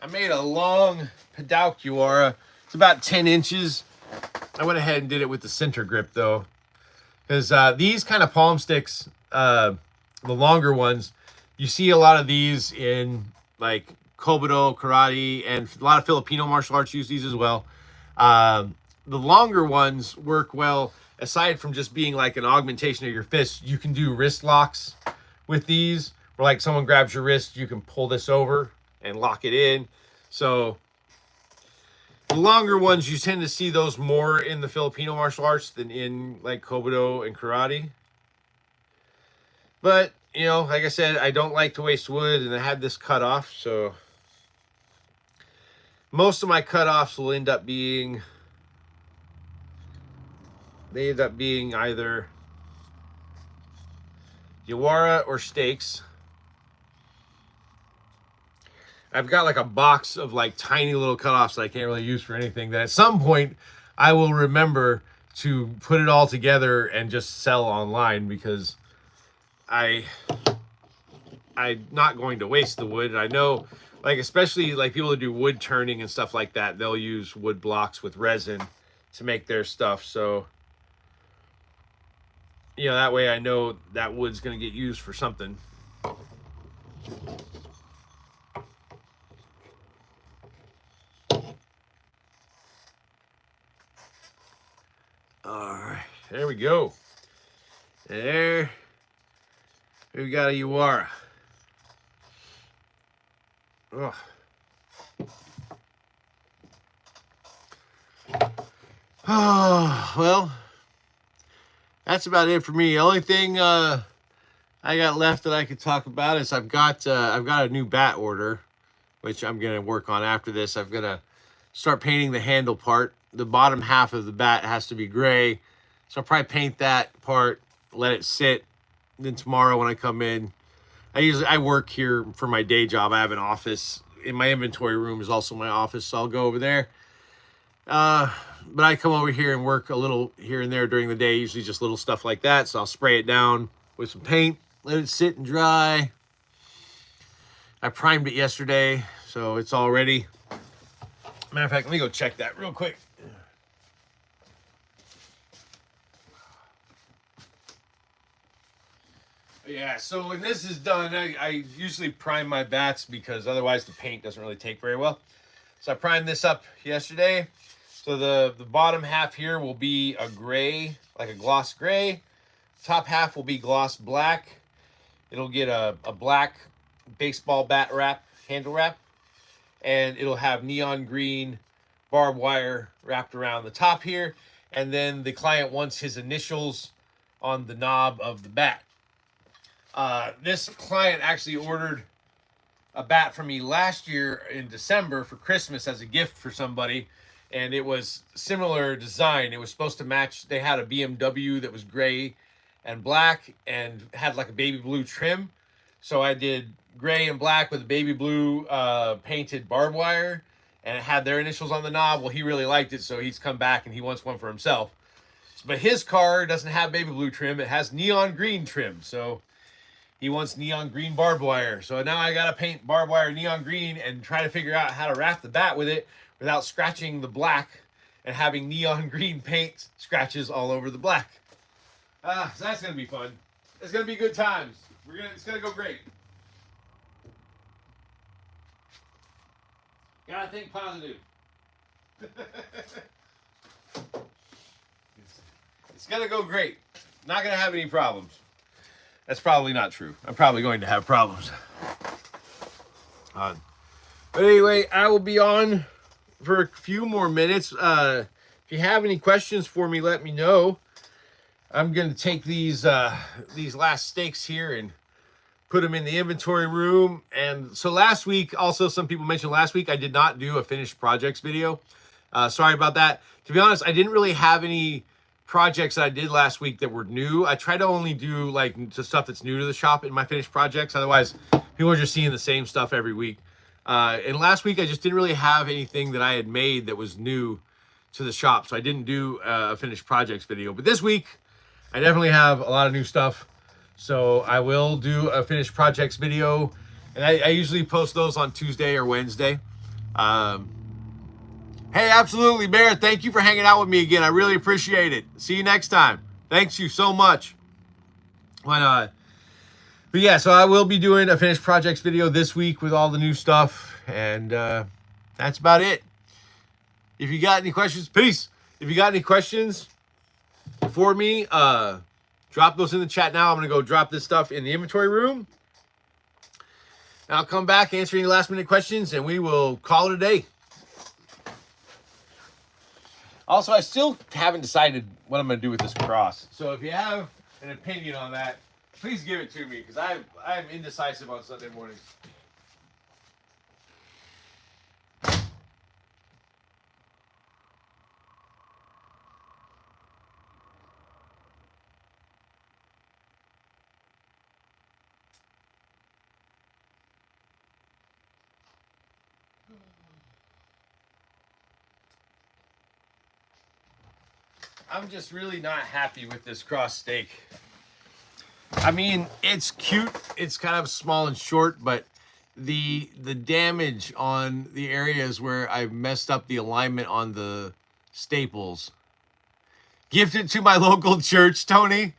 Speaker 1: I made a long pedalcuara. It's about 10 inches. I went ahead and did it with the center grip though, because these kind of palm sticks, the longer ones, you see a lot of these in like Kobudo, karate, and a lot of Filipino martial arts use these as well. The longer ones work well, aside from just being like an augmentation of your fist. You can do wrist locks with these, where like someone grabs your wrist, you can pull this over and lock it in. So the longer ones, you tend to see those more in the Filipino martial arts than in like Kobudo and karate. But, like I said, I don't like to waste wood, and I had this cut off, so most of my cutoffs will end up being, either Yawara or stakes. I've got like a box of like tiny little cutoffs that I can't really use for anything, that at some point I will remember to put it all together and just sell online, because I'm not going to waste the wood. I know, like, especially like people that do wood turning and stuff like that, they'll use wood blocks with resin to make their stuff. So, that way I know that wood's going to get used for something. All right, there we go. There we got a Yawara. Oh. Oh, well, that's about it for me. The only thing I got left that I could talk about is I've got a new bat order, which I'm gonna work on after this. I'm gonna start painting the handle part. The bottom half of the bat has to be gray, so I'll probably paint that part, let it sit. Then tomorrow when I come in, I work here for my day job. I have an office. In my inventory room is also my office, so I'll go over there. But I come over here and work a little here and there during the day, usually just little stuff like that. So I'll spray it down with some paint, let it sit and dry. I primed it yesterday, so it's all ready. Matter of fact, let me go check that real quick. Yeah. Yeah, so when this is done, I usually prime my bats because otherwise the paint doesn't really take very well. So I primed this up yesterday. So the bottom half here will be a gray, like a gloss gray. Top half will be gloss black. It'll get a black baseball bat wrap, handle wrap. And it'll have neon green barbed wire wrapped around the top here. And then the client wants his initials on the knob of the bat. This client actually ordered a bat from me last year in December for Christmas as a gift for somebody, and it was similar design. It was supposed to match. They had a BMW that was gray and black and had like a baby blue trim. So I did gray and black with a baby blue painted barbed wire, and it had their initials on the knob. Well, he really liked it, so he's come back and he wants one for himself. But his car doesn't have baby blue trim. It has neon green trim. So he wants neon green barbed wire. So now I got to paint barbed wire neon green and try to figure out how to wrap the bat with it without scratching the black and having neon green paint scratches all over the black. So that's going to be fun. It's going to be good times. It's going to go great. Gotta think positive. It's going to go great. Not going to have any problems. That's probably not true. I'm probably going to have problems. But anyway, I will be on for a few more minutes. If you have any questions for me, let me know. I'm going to take these last steaks here and put them in the inventory room. And so last week, also some people mentioned last week, I did not do a finished projects video. Sorry about that. To be honest, I didn't really have any projects that I did last week that were new. I try to only do like the stuff that's new to the shop in my finished projects. Otherwise, people are just seeing the same stuff every week. And last week, I just didn't really have anything that I had made that was new to the shop. So I didn't do a finished projects video. But this week, I definitely have a lot of new stuff. So I will do a finished projects video. And I usually post those on Tuesday or Wednesday. Hey, absolutely, Bear. Thank you for hanging out with me again. I really appreciate it. See you next time. Thanks you so much. But yeah, so I will be doing a finished projects video this week with all the new stuff. And that's about it. If you got any questions, peace. If you got any questions for me, drop those in the chat now. I'm going to go drop this stuff in the inventory room. And I'll come back, answer any last minute questions, and we will call it a day. Also, I still haven't decided what I'm going to do with this cross. So if you have an opinion on that, please give it to me, because I'm indecisive on Sunday mornings. I'm just really not happy with this cross steak. I mean, it's cute. It's kind of small and short, but the damage on the areas where I've messed up the alignment on the staples. Gifted to my local church, Tony.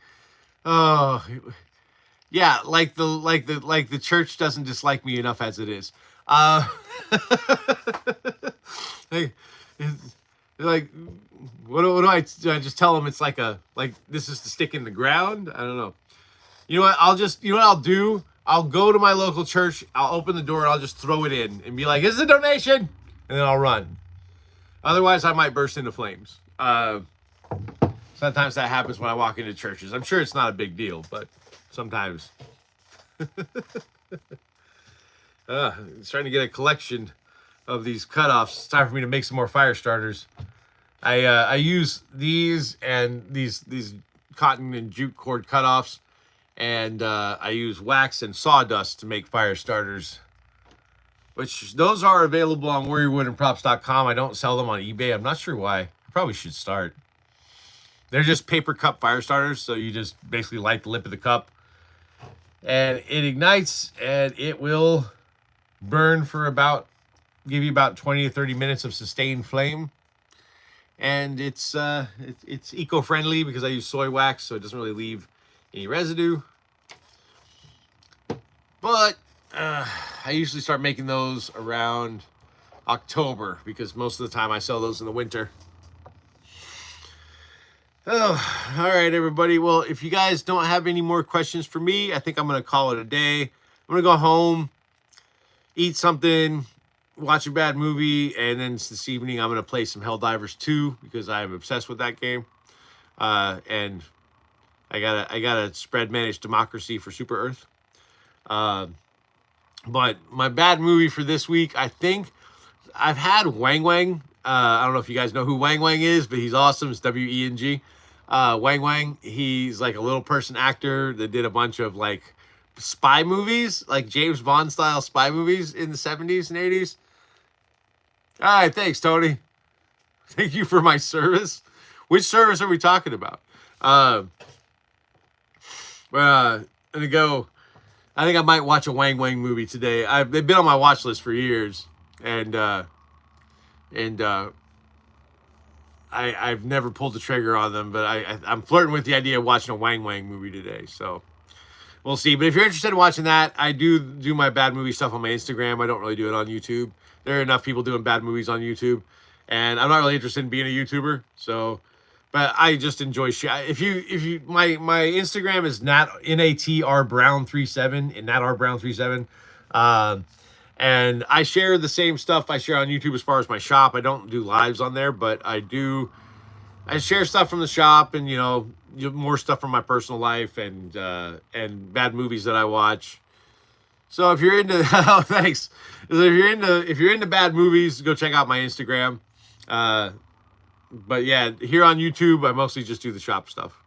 Speaker 1: Oh, yeah, like the church doesn't dislike me enough as it is. Like, what do I just tell them? It's like this is to stick in the ground. I don't know. You know what? I'll do? I'll go to my local church. I'll open the door and I'll just throw it in and be like, "This is a donation," and then I'll run. Otherwise, I might burst into flames. Sometimes that happens when I walk into churches. I'm sure it's not a big deal, but sometimes. It's trying to get a collection of these cutoffs. It's time for me to make some more fire starters. I use these and these cotton and jute cord cutoffs, and I use wax and sawdust to make fire starters, which those are available on warriorwoodandprops.com. I don't sell them on eBay. I'm not sure why. I probably should start. They're just paper cup fire starters, so you just basically light the lip of the cup, and it ignites, and it will burn for give you about 20 to 30 minutes of sustained flame. And it's eco-friendly because I use soy wax, so it doesn't really leave any residue. But I usually start making those around October because most of the time I sell those in the winter. Oh, all right, everybody. Well, if you guys don't have any more questions for me, I think I'm going to call it a day. I'm going to go home, eat something, watch a bad movie, and then this evening I'm going to play some Helldivers 2 because I'm obsessed with that game. And I gotta spread manage democracy for Super Earth. But my bad movie for this week, I think I've had Wang Wang. I don't know if you guys know who Wang Wang is, but he's awesome. It's W-E-N-G. Wang Wang, he's like a little person actor that did a bunch of like spy movies, like James Bond style spy movies in the 70s and 80s. All right, thanks, Tony. Thank you for my service. Which service are we talking about? I'm gonna go. I think I might watch a Wang Wang movie today. They've been on my watch list for years, and I've never pulled the trigger on them. But I'm flirting with the idea of watching a Wang Wang movie today. So we'll see. But if you're interested in watching that, I do my bad movie stuff on my Instagram. I don't really do it on YouTube. There are enough people doing bad movies on YouTube, and I'm not really interested in being a YouTuber. So. But I just enjoy if you my Instagram is NATR Brown 37 and NatR Brown 37. And I share the same stuff I share on YouTube as far as my shop. I don't do lives on there, but I share stuff from the shop and more stuff from my personal life and bad movies that I watch. So if you're into oh thanks. If you're into bad movies, go check out my Instagram. But yeah, here on YouTube, I mostly just do the shop stuff.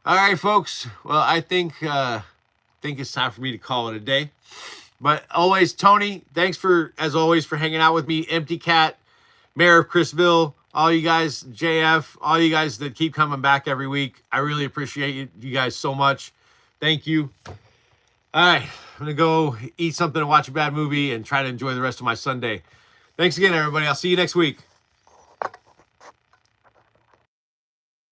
Speaker 1: All right, folks. Well, I think it's time for me to call it a day. But always, Tony, thanks as always for hanging out with me. Empty Cat, Mayor of Chrisville, all you guys, JF, all you guys that keep coming back every week. I really appreciate you guys so much. Thank you. All right, I'm gonna go eat something and watch a bad movie and try to enjoy the rest of my Sunday. Thanks again, everybody. I'll see you next week.